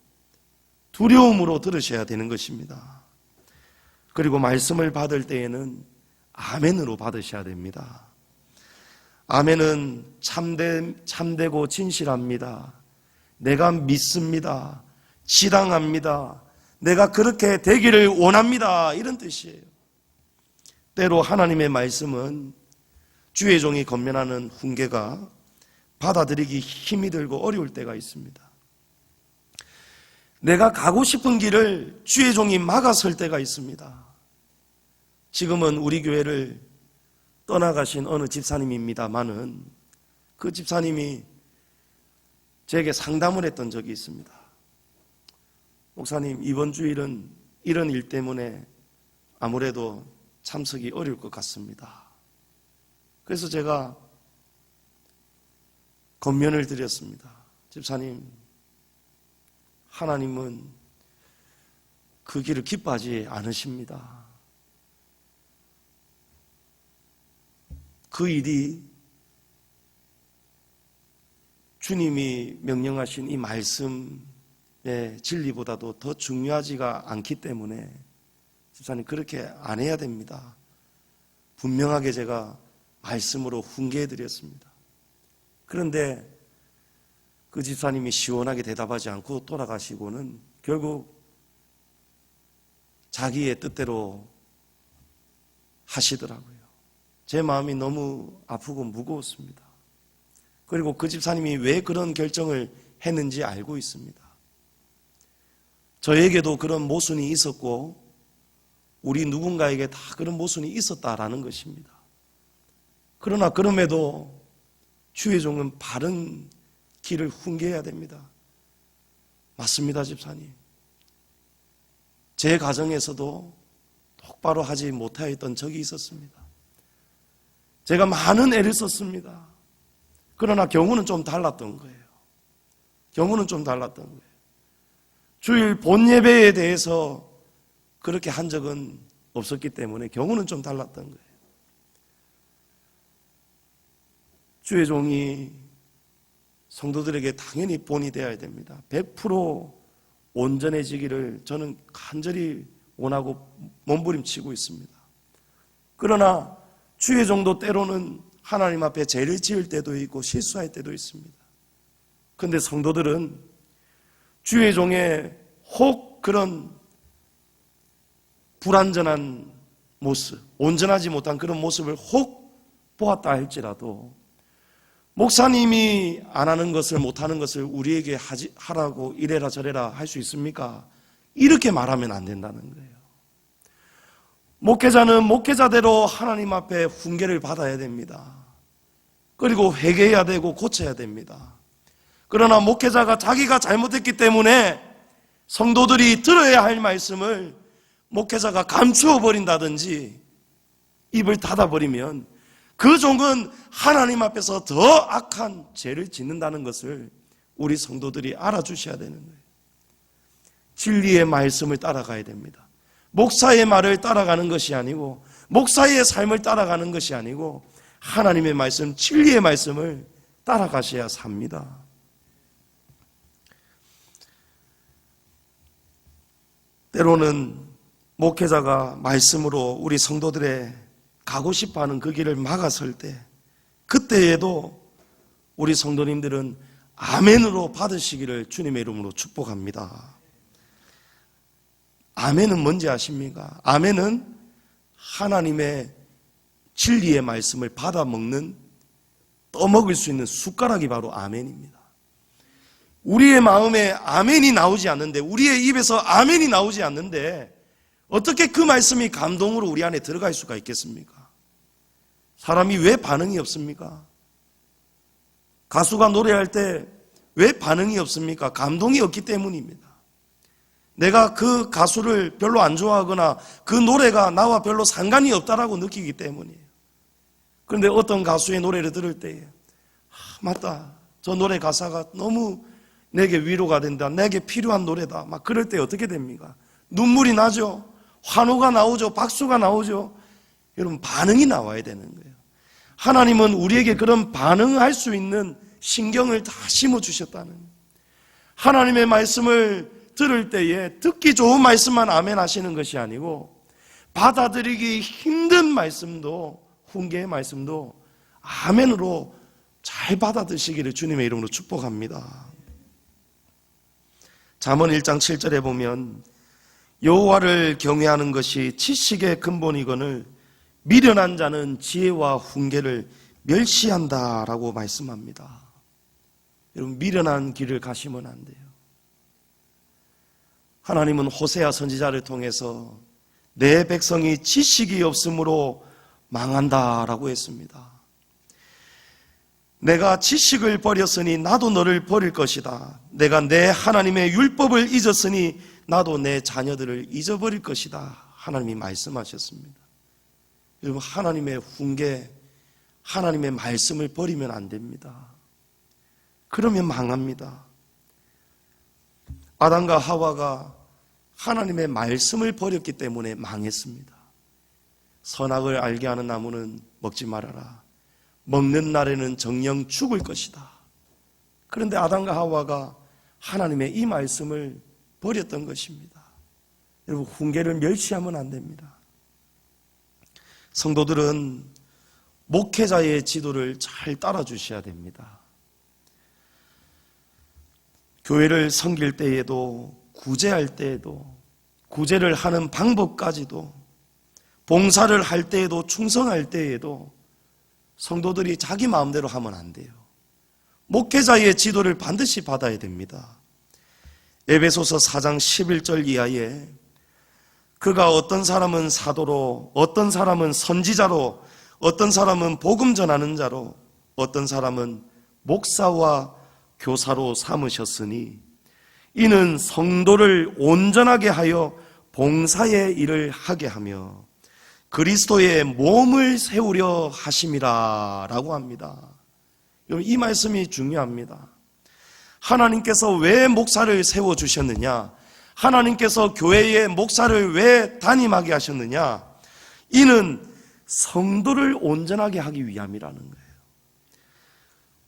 두려움으로 들으셔야 되는 것입니다. 그리고 말씀을 받을 때에는 아멘으로 받으셔야 됩니다. 아멘은 참되고 진실합니다. 내가 믿습니다. 지당합니다. 내가 그렇게 되기를 원합니다. 이런 뜻이에요. 때로 하나님의 말씀은 주의 종이 권면하는 훈계가 받아들이기 힘이 들고 어려울 때가 있습니다. 내가 가고 싶은 길을 주의 종이 막아설 때가 있습니다. 지금은 우리 교회를 떠나가신 어느 집사님입니다만은 그 집사님이 제게 상담을 했던 적이 있습니다. 목사님, 이번 주일은 이런 일 때문에 아무래도 참석이 어려울 것 같습니다. 그래서 제가 권면을 드렸습니다. 집사님, 하나님은 그 길을 기뻐하지 않으십니다. 그 일이 주님이 명령하신 이 말씀의 진리보다도 더 중요하지가 않기 때문에 집사님, 그렇게 안 해야 됩니다. 분명하게 제가 말씀으로 훈계해 드렸습니다. 그런데 그 집사님이 시원하게 대답하지 않고 돌아가시고는 결국 자기의 뜻대로 하시더라고요. 제 마음이 너무 아프고 무거웠습니다. 그리고 그 집사님이 왜 그런 결정을 했는지 알고 있습니다. 저에게도 그런 모순이 있었고 우리 누군가에게 다 그런 모순이 있었다라는 것입니다. 그러나 그럼에도 주의 종은 바른 길을 훈계해야 됩니다. 맞습니다, 집사님. 제 가정에서도 똑바로 하지 못하였던 적이 있었습니다. 제가 많은 애를 썼습니다. 그러나 경우는 좀 달랐던 거예요. 경우는 좀 달랐던 거예요. 주일 본 예배에 대해서 그렇게 한 적은 없었기 때문에 경우는 좀 달랐던 거예요. 주의 종이 성도들에게 당연히 본이 되어야 됩니다. 100% 온전해지기를 저는 간절히 원하고 몸부림치고 있습니다. 그러나 주의 종도 때로는 하나님 앞에 죄를 지을 때도 있고 실수할 때도 있습니다. 그런데 성도들은 주의 종의 혹 그런 불완전한 모습, 온전하지 못한 그런 모습을 혹 보았다 할지라도 목사님이 안 하는 것을 못하는 것을 우리에게 하라고 이래라 저래라 할 수 있습니까? 이렇게 말하면 안 된다는 거예요. 목회자는 목회자대로 하나님 앞에 훈계를 받아야 됩니다. 그리고 회개해야 되고 고쳐야 됩니다. 그러나 목회자가 자기가 잘못했기 때문에 성도들이 들어야 할 말씀을 목회자가 감추어 버린다든지 입을 닫아버리면 그 종은 하나님 앞에서 더 악한 죄를 짓는다는 것을 우리 성도들이 알아주셔야 되는 거예요. 진리의 말씀을 따라가야 됩니다. 목사의 말을 따라가는 것이 아니고 목사의 삶을 따라가는 것이 아니고 하나님의 말씀, 진리의 말씀을 따라가셔야 삽니다. 때로는 목회자가 말씀으로 우리 성도들의 가고 싶어하는 그 길을 막아설 때 그때에도 우리 성도님들은 아멘으로 받으시기를 주님의 이름으로 축복합니다. 아멘은 뭔지 아십니까? 아멘은 하나님의 진리의 말씀을 받아먹는, 떠먹을 수 있는 숟가락이 바로 아멘입니다. 우리의 마음에 아멘이 나오지 않는데, 우리의 입에서 아멘이 나오지 않는데 어떻게 그 말씀이 감동으로 우리 안에 들어갈 수가 있겠습니까? 사람이 왜 반응이 없습니까? 가수가 노래할 때 왜 반응이 없습니까? 감동이 없기 때문입니다. 내가 그 가수를 별로 안 좋아하거나 그 노래가 나와 별로 상관이 없다라고 느끼기 때문이에요. 그런데 어떤 가수의 노래를 들을 때 맞다, 저 노래 가사가 너무 내게 위로가 된다, 내게 필요한 노래다, 막 그럴 때 어떻게 됩니까? 눈물이 나죠. 환호가 나오죠. 박수가 나오죠. 여러분, 반응이 나와야 되는 거예요. 하나님은 우리에게 그런 반응할 수 있는 신경을 다 심어주셨다는 거예요. 하나님의 말씀을 들을 때에 듣기 좋은 말씀만 아멘 하시는 것이 아니고, 받아들이기 힘든 말씀도, 훈계의 말씀도 아멘으로 잘 받아들이시기를 주님의 이름으로 축복합니다. 잠언 1장 7절에 보면 여호와를 경외하는 것이 지식의 근본이거늘 미련한 자는 지혜와 훈계를 멸시한다라고 말씀합니다. 여러분, 미련한 길을 가시면 안 돼요. 하나님은 호세아 선지자를 통해서 내 백성이 지식이 없으므로 망한다라고 했습니다. 내가 지식을 버렸으니 나도 너를 버릴 것이다. 내가 내 하나님의 율법을 잊었으니 나도 내 자녀들을 잊어버릴 것이다. 하나님이 말씀하셨습니다. 여러분, 하나님의 훈계, 하나님의 말씀을 버리면 안 됩니다. 그러면 망합니다. 아담과 하와가 하나님의 말씀을 버렸기 때문에 망했습니다. 선악을 알게 하는 나무는 먹지 말아라. 먹는 날에는 정녕 죽을 것이다. 그런데 아담과 하와가 하나님의 이 말씀을 버렸던 것입니다. 여러분, 훈계를 멸시하면 안 됩니다. 성도들은 목회자의 지도를 잘 따라주셔야 됩니다. 교회를 섬길 때에도, 구제할 때에도, 구제를 하는 방법까지도, 봉사를 할 때에도, 충성할 때에도 성도들이 자기 마음대로 하면 안 돼요. 목회자의 지도를 반드시 받아야 됩니다. 에베소서 4장 11절 이하에 그가 어떤 사람은 사도로, 어떤 사람은 선지자로, 어떤 사람은 복음 전하는 자로, 어떤 사람은 목사와 교사로 삼으셨으니 이는 성도를 온전하게 하여 봉사의 일을 하게 하며 그리스도의 몸을 세우려 하심이라 라고 합니다. 이 말씀이 중요합니다. 하나님께서 왜 목사를 세워주셨느냐? 하나님께서 교회의 목사를 왜 담임하게 하셨느냐? 이는 성도를 온전하게 하기 위함이라는 거예요.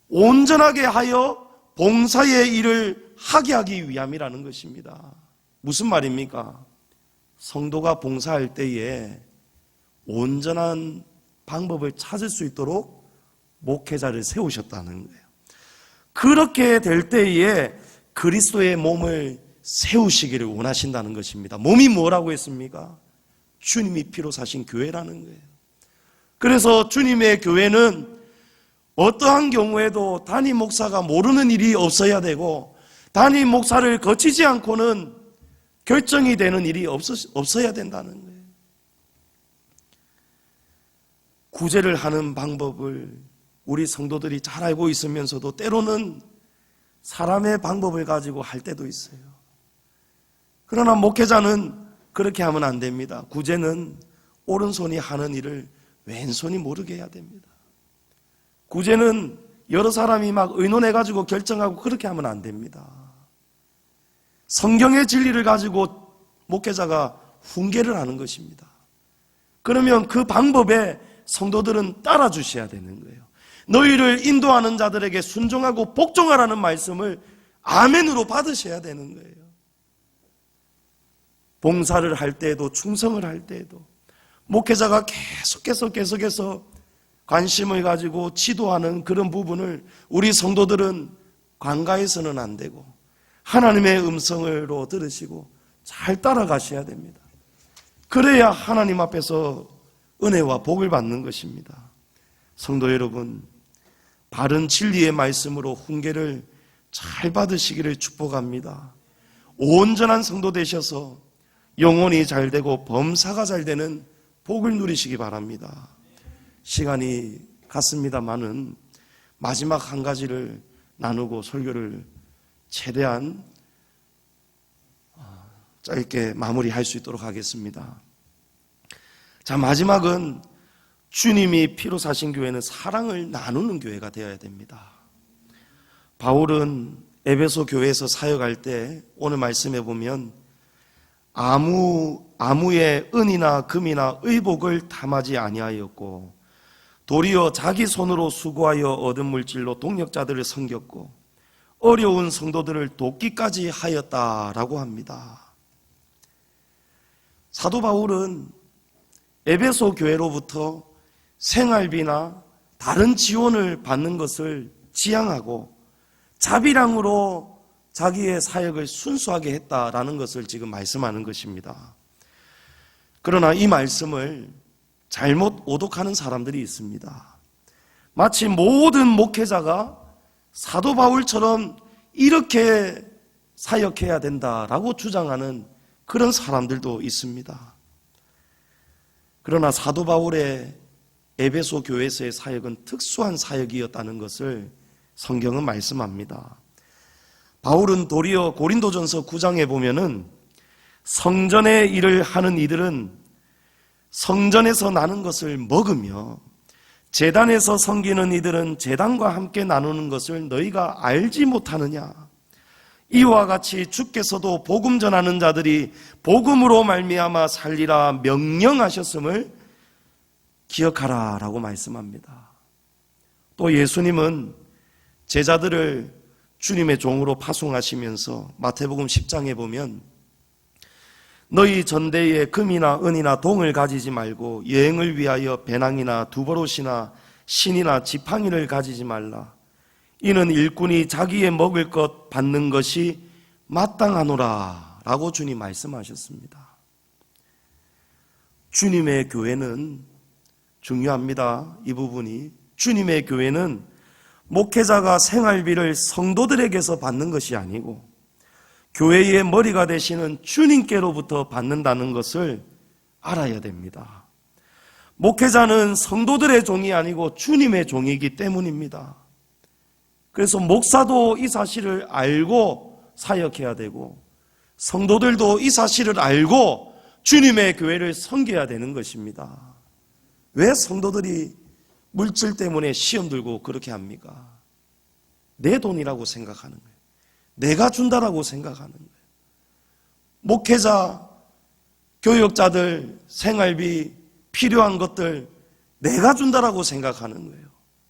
온전하게 하여 봉사의 일을 하게 하기 위함이라는 것입니다. 무슨 말입니까? 성도가 봉사할 때에 온전한 방법을 찾을 수 있도록 목회자를 세우셨다는 거예요. 그렇게 될 때에 그리스도의 몸을 세우시기를 원하신다는 것입니다. 몸이 뭐라고 했습니까? 주님이 피로 사신 교회라는 거예요. 그래서 주님의 교회는 어떠한 경우에도 담임 목사가 모르는 일이 없어야 되고, 담임 목사를 거치지 않고는 결정이 되는 일이 없어야 된다는 거예요. 구제를 하는 방법을 우리 성도들이 잘 알고 있으면서도 때로는 사람의 방법을 가지고 할 때도 있어요. 그러나 목회자는 그렇게 하면 안 됩니다. 구제는 오른손이 하는 일을 왼손이 모르게 해야 됩니다. 구제는 여러 사람이 막 의논해가지고 결정하고 그렇게 하면 안 됩니다. 성경의 진리를 가지고 목회자가 훈계를 하는 것입니다. 그러면 그 방법에 성도들은 따라주셔야 되는 거예요. 너희를 인도하는 자들에게 순종하고 복종하라는 말씀을 아멘으로 받으셔야 되는 거예요. 봉사를 할 때에도, 충성을 할 때에도 목회자가 계속해서 관심을 가지고 지도하는 그런 부분을 우리 성도들은 관가해서는 안 되고 하나님의 음성으로 들으시고 잘 따라가셔야 됩니다. 그래야 하나님 앞에서 은혜와 복을 받는 것입니다. 성도 여러분, 바른 진리의 말씀으로 훈계를 잘 받으시기를 축복합니다. 온전한 성도 되셔서 영혼이 잘 되고 범사가 잘 되는 복을 누리시기 바랍니다. 시간이 갔습니다마는 마지막 한 가지를 나누고 설교를 최대한 짧게 마무리할 수 있도록 하겠습니다. 자, 마지막은 주님이 피로 사신 교회는 사랑을 나누는 교회가 되어야 됩니다. 바울은 에베소 교회에서 사역할 때 오늘 말씀해 보면 아무의 은이나 금이나 의복을 탐하지 아니하였고 도리어 자기 손으로 수고하여 얻은 물질로 동력자들을 섬겼고 어려운 성도들을 돕기까지 하였다라고 합니다. 사도 바울은 에베소 교회로부터 생활비나 다른 지원을 받는 것을 지향하고 자비랑으로 자기의 사역을 순수하게 했다라는 것을 지금 말씀하는 것입니다. 그러나 이 말씀을 잘못 오독하는 사람들이 있습니다. 마치 모든 목회자가 사도 바울처럼 이렇게 사역해야 된다라고 주장하는 그런 사람들도 있습니다. 그러나 사도 바울의 에베소 교회에서의 사역은 특수한 사역이었다는 것을 성경은 말씀합니다. 바울은 도리어 고린도전서 9장에 보면은 성전의 일을 하는 이들은 성전에서 나는 것을 먹으며 제단에서 섬기는 이들은 제단과 함께 나누는 것을 너희가 알지 못하느냐. 이와 같이 주께서도 복음 전하는 자들이 복음으로 말미암아 살리라 명령하셨음을 기억하라 라고 말씀합니다. 또 예수님은 제자들을 주님의 종으로 파송하시면서 마태복음 10장에 보면 너희 전대에 금이나 은이나 동을 가지지 말고 여행을 위하여 배낭이나 두버롯이나 신이나 지팡이를 가지지 말라. 이는 일꾼이 자기의 먹을 것 받는 것이 마땅하노라 라고 주님 말씀하셨습니다. 주님의 교회는 중요합니다. 이 부분이 주님의 교회는 목회자가 생활비를 성도들에게서 받는 것이 아니고 교회의 머리가 되시는 주님께로부터 받는다는 것을 알아야 됩니다. 목회자는 성도들의 종이 아니고 주님의 종이기 때문입니다. 그래서 목사도 이 사실을 알고 사역해야 되고 성도들도 이 사실을 알고 주님의 교회를 섬겨야 되는 것입니다. 왜 성도들이 물질 때문에 시험 들고 그렇게 합니까? 내 돈이라고 생각하는 거예요. 내가 준다라고 생각하는 거예요. 목회자, 교역자들, 생활비, 필요한 것들 내가 준다라고 생각하는 거예요.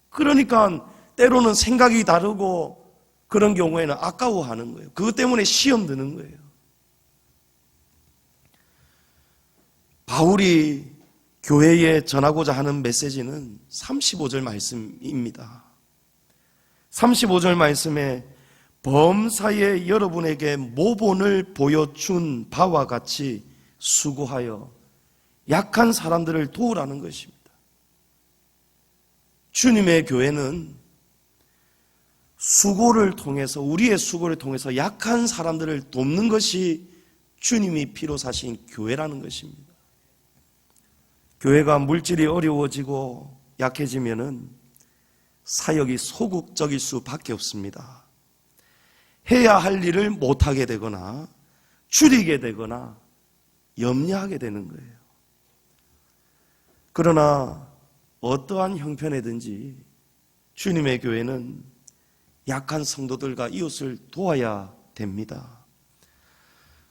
그러니까 때로는 생각이 다르고 그런 경우에는 아까워하는 거예요. 그것 때문에 시험 드는 거예요. 바울이 교회에 전하고자 하는 메시지는 35절 말씀입니다. 35절 말씀에 범사에 여러분에게 모본을 보여준 바와 같이 수고하여 약한 사람들을 도우라는 것입니다. 주님의 교회는 수고를 통해서 우리의 수고를 통해서 약한 사람들을 돕는 것이 주님이 피로 사신 교회라는 것입니다. 교회가 물질이 어려워지고 약해지면은 사역이 소극적일 수밖에 없습니다. 해야 할 일을 못하게 되거나 줄이게 되거나 염려하게 되는 거예요. 그러나 어떠한 형편이든지 주님의 교회는 약한 성도들과 이웃을 도와야 됩니다.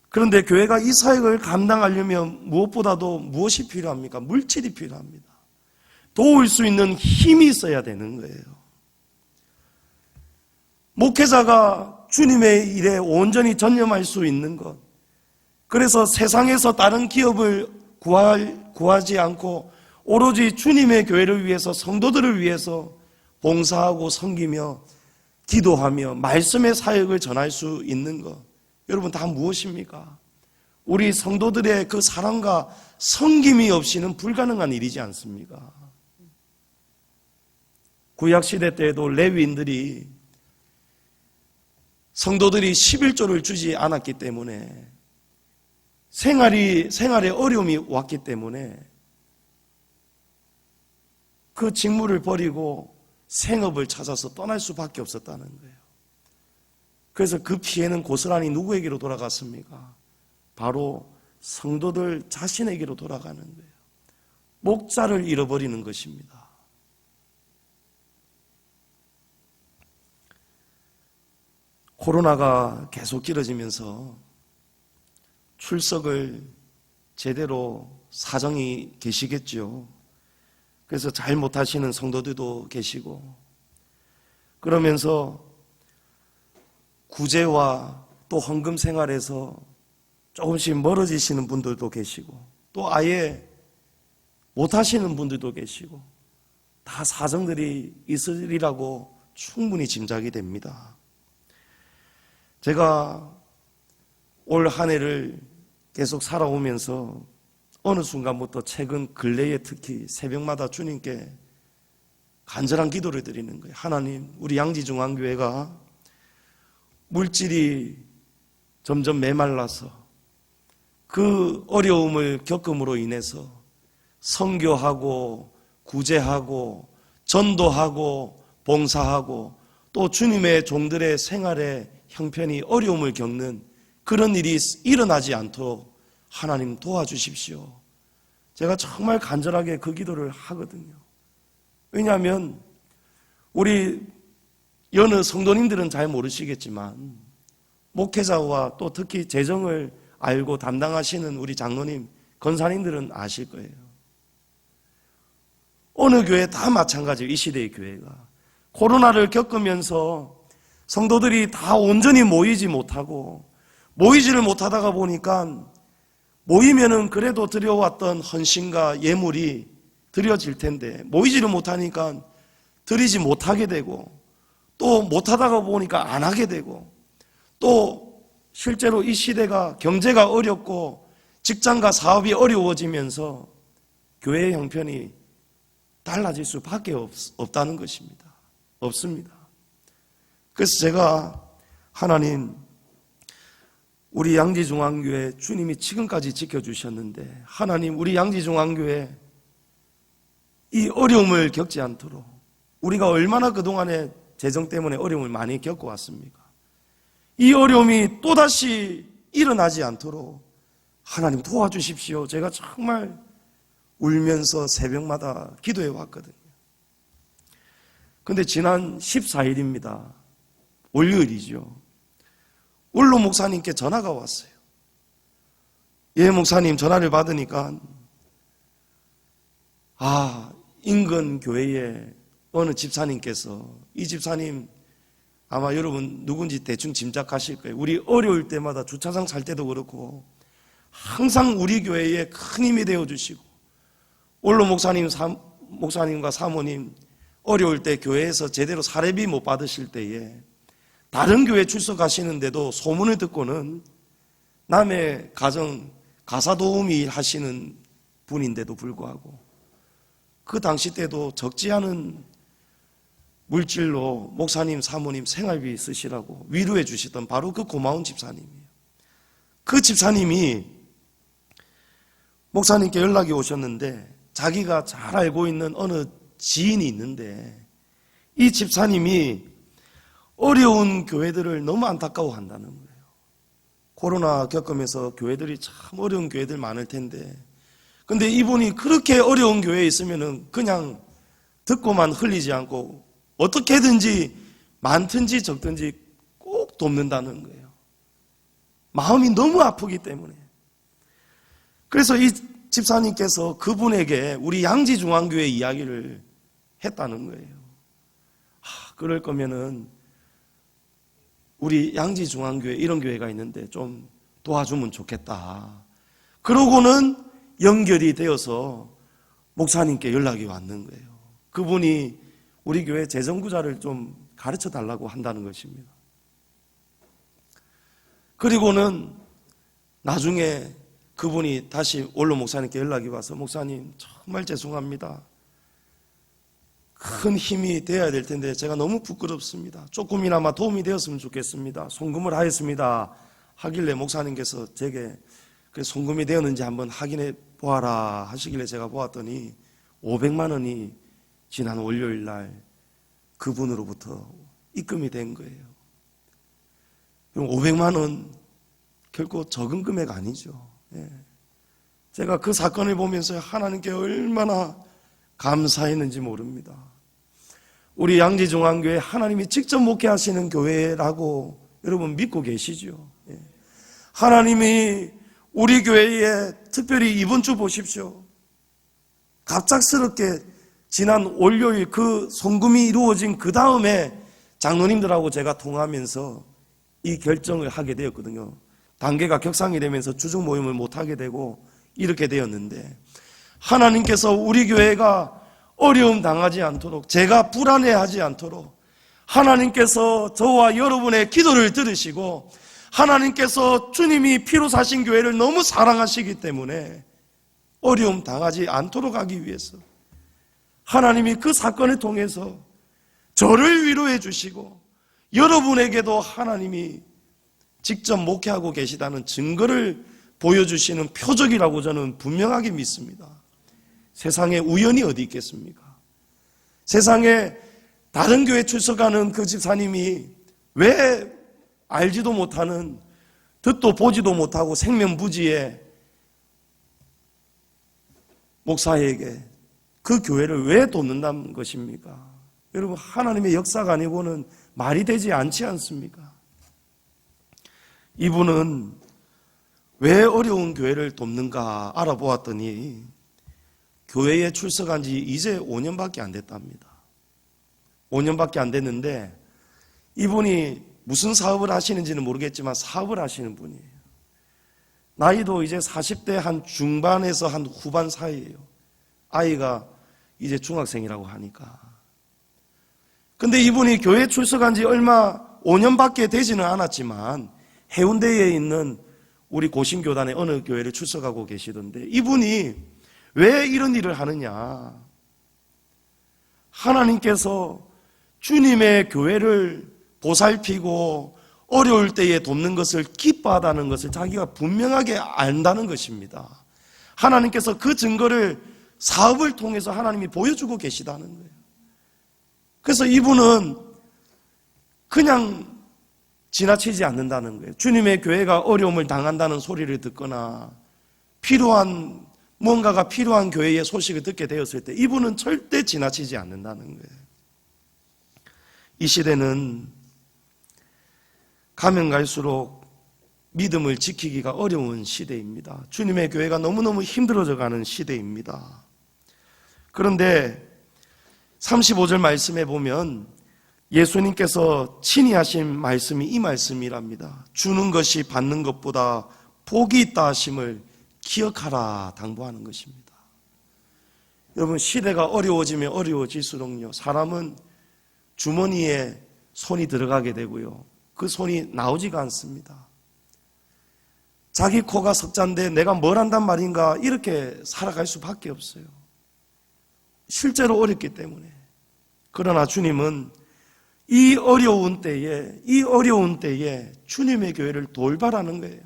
그런데 교회가 이 사역을 감당하려면 무엇보다도 무엇이 필요합니까? 물질이 필요합니다. 도울 수 있는 힘이 있어야 되는 거예요. 목회자가 주님의 일에 온전히 전념할 수 있는 것, 그래서 세상에서 다른 기업을 구하지 않고 오로지 주님의 교회를 위해서 성도들을 위해서 봉사하고 섬기며 기도하며 말씀의 사역을 전할 수 있는 것, 여러분 다 무엇입니까? 우리 성도들의 그 사랑과 섬김이 없이는 불가능한 일이지 않습니까? 구약시대 때에도 레위인들이 성도들이 11조를 주지 않았기 때문에 생활에 어려움이 왔기 때문에 그 직무를 버리고 생업을 찾아서 떠날 수밖에 없었다는 거예요. 그래서 그 피해는 고스란히 누구에게로 돌아갔습니까? 바로 성도들 자신에게로 돌아가는 거예요. 목자를 잃어버리는 것입니다. 코로나가 계속 길어지면서 출석을 제대로 사정이 계시겠죠. 그래서 잘 못하시는 성도들도 계시고, 그러면서 구제와 또 헌금 생활에서 조금씩 멀어지시는 분들도 계시고, 또 아예 못하시는 분들도 계시고, 다 사정들이 있으리라고 충분히 짐작이 됩니다. 제가 올 한 해를 계속 살아오면서 어느 순간부터 최근 근래에 특히 새벽마다 주님께 간절한 기도를 드리는 거예요. 하나님, 우리 양지중앙교회가 물질이 점점 메말라서 그 어려움을 겪음으로 인해서 선교하고 구제하고 전도하고 봉사하고 또 주님의 종들의 생활에 형편이 어려움을 겪는 그런 일이 일어나지 않도록 하나님 도와주십시오. 제가 정말 간절하게 그 기도를 하거든요. 왜냐하면 우리 여느 성도님들은 잘 모르시겠지만 목회자와 또 특히 재정을 알고 담당하시는 우리 장로님, 권사님들은 아실 거예요. 어느 교회 다 마찬가지예요. 이 시대의 교회가 코로나를 겪으면서 성도들이 다 온전히 모이지 못하고 모이지를 못하다가 보니까 모이면은 그래도 드려왔던 헌신과 예물이 드려질 텐데 모이지를 못하니까 드리지 못하게 되고 또 못하다가 보니까 안 하게 되고 또 실제로 이 시대가 경제가 어렵고 직장과 사업이 어려워지면서 교회의 형편이 달라질 수밖에 없다는 것입니다. 없습니다. 그래서 제가 하나님, 우리 양지중앙교회 주님이 지금까지 지켜주셨는데 하나님, 우리 양지중앙교회 이 어려움을 겪지 않도록 우리가 얼마나 그동안에 재정 때문에 어려움을 많이 겪어왔습니까? 이 어려움이 또다시 일어나지 않도록 하나님 도와주십시오. 제가 정말 울면서 새벽마다 기도해 왔거든요. 그런데 지난 14일입니다. 월요일이죠. 원로 목사님께 전화가 왔어요. 예, 목사님. 전화를 받으니까 인근 교회에 어느 집사님께서, 이 집사님 아마 여러분 누군지 대충 짐작하실 거예요. 우리 어려울 때마다 주차장 살 때도 그렇고 항상 우리 교회에 큰 힘이 되어주시고, 원로 목사님과 사모님 어려울 때 교회에서 제대로 사례비 못 받으실 때에 다른 교회 출석하시는데도 소문을 듣고는 남의 가정 가사 도우미 하시는 분인데도 불구하고 그 당시 때도 적지 않은 물질로 목사님, 사모님 생활비 쓰시라고 위로해 주시던 바로 그 고마운 집사님이에요. 그 집사님이 목사님께 연락이 오셨는데 자기가 잘 알고 있는 어느 지인이 있는데 이 집사님이 어려운 교회들을 너무 안타까워한다는 거예요. 코로나 겪으면서 교회들이 참 어려운 교회들 많을 텐데 근데 이분이 그렇게 어려운 교회에 있으면은 그냥 듣고만 흘리지 않고 어떻게든지 많든지 적든지 꼭 돕는다는 거예요. 마음이 너무 아프기 때문에. 그래서 이 집사님께서 그분에게 우리 양지중앙교회 이야기를 했다는 거예요. 그럴 거면은 우리 양지중앙교회 이런 교회가 있는데 좀 도와주면 좋겠다. 그러고는 연결이 되어서 목사님께 연락이 왔는 거예요. 그분이 우리 교회 재정구좌를 좀 가르쳐 달라고 한다는 것입니다. 그리고는 나중에 그분이 다시 원로 목사님께 연락이 와서 목사님 정말 죄송합니다. 큰 힘이 되어야 될 텐데 제가 너무 부끄럽습니다. 조금이나마 도움이 되었으면 좋겠습니다. 송금을 하였습니다. 하길래 목사님께서 제게 송금이 되었는지 한번 확인해 보아라 하시길래 제가 보았더니 500만 원이 지난 월요일 날 그분으로부터 입금이 된 거예요. 그럼 500만 원 결코 적은 금액 아니죠. 예. 제가 그 사건을 보면서 하나님께 얼마나 감사했는지 모릅니다. 우리 양지중앙교회 하나님이 직접 목회하시는 교회라고 여러분 믿고 계시죠? 예. 하나님이 우리 교회에 특별히 이번 주 보십시오. 갑작스럽게 지난 월요일 그 송금이 이루어진 그 다음에 장로님들하고 제가 통하면서 이 결정을 하게 되었거든요. 단계가 격상이 되면서 주중 모임을 못하게 되고 이렇게 되었는데 하나님께서 우리 교회가 어려움 당하지 않도록, 제가 불안해하지 않도록 하나님께서 저와 여러분의 기도를 들으시고 하나님께서 주님이 피로 사신 교회를 너무 사랑하시기 때문에 어려움 당하지 않도록 하기 위해서 하나님이 그 사건을 통해서 저를 위로해 주시고 여러분에게도 하나님이 직접 목회하고 계시다는 증거를 보여주시는 표적이라고 저는 분명하게 믿습니다. 세상에 우연이 어디 있겠습니까? 세상에 다른 교회 출석하는 그 집사님이 왜 알지도 못하는, 듣도 보지도 못하고 생명부지의 목사에게 그 교회를 왜 돕는다는 것입니까? 여러분, 하나님의 역사가 아니고는 말이 되지 않지 않습니까? 이분은 왜 어려운 교회를 돕는가 알아보았더니 교회에 출석한 지 이제 5년밖에 안 됐답니다. 5년밖에 안 됐는데 이분이 무슨 사업을 하시는지는 모르겠지만 사업을 하시는 분이에요. 나이도 이제 40대 한 중반에서 한 후반 사이예요. 아이가 이제 중학생이라고 하니까. 근데 이분이 교회 출석한 지 얼마 5년밖에 되지는 않았지만 해운대에 있는 우리 고신교단의 어느 교회를 출석하고 계시던데 이분이 왜 이런 일을 하느냐? 하나님께서 주님의 교회를 보살피고 어려울 때에 돕는 것을 기뻐하다는 것을 자기가 분명하게 안다는 것입니다. 하나님께서 그 증거를 사업을 통해서 하나님이 보여주고 계시다는 거예요. 그래서 이분은 그냥 지나치지 않는다는 거예요. 주님의 교회가 어려움을 당한다는 소리를 듣거나 뭔가가 필요한 교회의 소식을 듣게 되었을 때 이분은 절대 지나치지 않는다는 거예요. 이 시대는 가면 갈수록 믿음을 지키기가 어려운 시대입니다. 주님의 교회가 너무너무 힘들어져 가는 시대입니다. 그런데 35절 말씀에 보면 예수님께서 친히 하신 말씀이 이 말씀이랍니다. 주는 것이 받는 것보다 복이 있다 하심을 기억하라 당부하는 것입니다. 여러분, 시대가 어려워지면 어려워질수록요, 사람은 주머니에 손이 들어가게 되고요, 그 손이 나오지가 않습니다. 자기 코가 석잔데 내가 뭘 한단 말인가 이렇게 살아갈 수밖에 없어요. 실제로 어렵기 때문에. 그러나 주님은 이 어려운 때에 주님의 교회를 돌봐라는 거예요.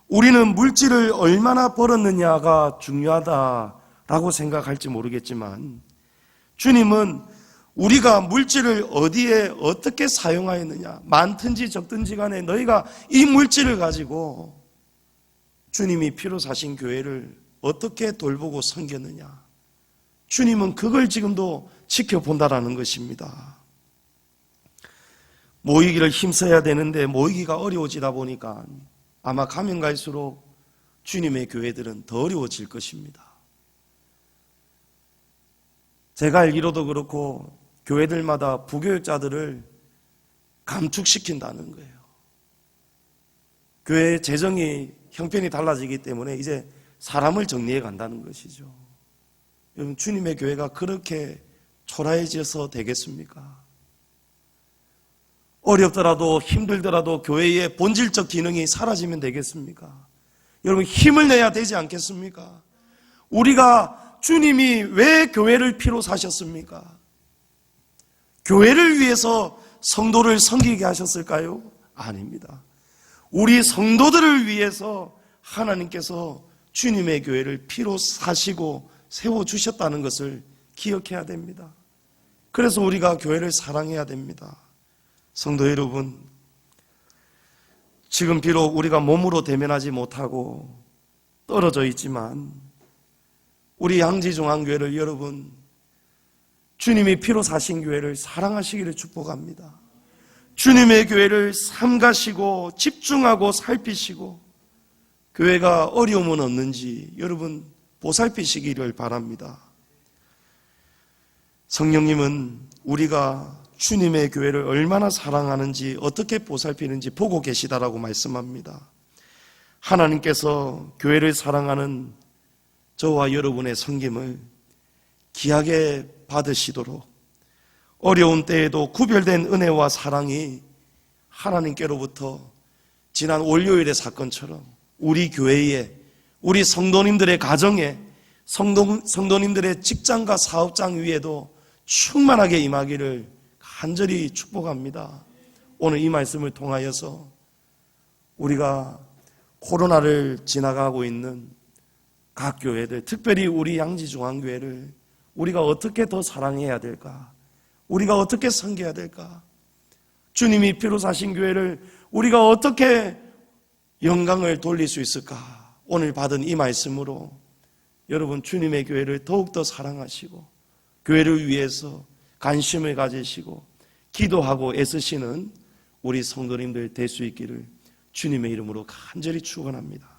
우리는 물질을 얼마나 벌었느냐가 중요하다라고 생각할지 모르겠지만 주님은 우리가 물질을 어디에 어떻게 사용하였느냐, 많든지 적든지 간에 너희가 이 물질을 가지고 주님이 피로 사신 교회를 어떻게 돌보고 섬겼느냐, 주님은 그걸 지금도 지켜본다라는 것입니다. 모이기를 힘써야 되는데 모이기가 어려워지다 보니까 아마 가면 갈수록 주님의 교회들은 더 어려워질 것입니다. 제가 알기로도 그렇고 교회들마다 부교육자들을 감축시킨다는 거예요. 교회의 재정이 형편이 달라지기 때문에 이제 사람을 정리해 간다는 것이죠. 여러분, 주님의 교회가 그렇게 초라해져서 되겠습니까? 어렵더라도 힘들더라도 교회의 본질적 기능이 사라지면 되겠습니까? 여러분, 힘을 내야 되지 않겠습니까? 우리가 주님이 왜 교회를 피로 사셨습니까? 교회를 위해서 성도를 섬기게 하셨을까요? 아닙니다. 우리 성도들을 위해서 하나님께서 주님의 교회를 피로 사시고 세워주셨다는 것을 기억해야 됩니다. 그래서 우리가 교회를 사랑해야 됩니다. 성도 여러분, 지금 비록 우리가 몸으로 대면하지 못하고 떨어져 있지만 우리 양지중앙교회를 여러분, 주님이 피로 사신 교회를 사랑하시기를 축복합니다. 주님의 교회를 삼가시고 집중하고 살피시고 교회가 어려움은 없는지 여러분 보살피시기를 바랍니다. 성령님은 우리가 주님의 교회를 얼마나 사랑하는지 어떻게 보살피는지 보고 계시다라고 말씀합니다. 하나님께서 교회를 사랑하는 저와 여러분의 섬김을 귀하게 받으시도록 어려운 때에도 구별된 은혜와 사랑이 하나님께로부터 지난 월요일의 사건처럼 우리 교회에, 우리 성도님들의 가정에, 성도님들의 직장과 사업장 위에도 충만하게 임하기를 간절히 축복합니다. 오늘 이 말씀을 통하여서 우리가 코로나를 지나가고 있는 각 교회들, 특별히 우리 양지중앙교회를 우리가 어떻게 더 사랑해야 될까? 우리가 어떻게 섬겨야 될까? 주님이 피로 사신 교회를 우리가 어떻게 영광을 돌릴 수 있을까? 오늘 받은 이 말씀으로 여러분 주님의 교회를 더욱더 사랑하시고 교회를 위해서 관심을 가지시고 기도하고 애쓰시는 우리 성도님들 될 수 있기를 주님의 이름으로 간절히 축원합니다.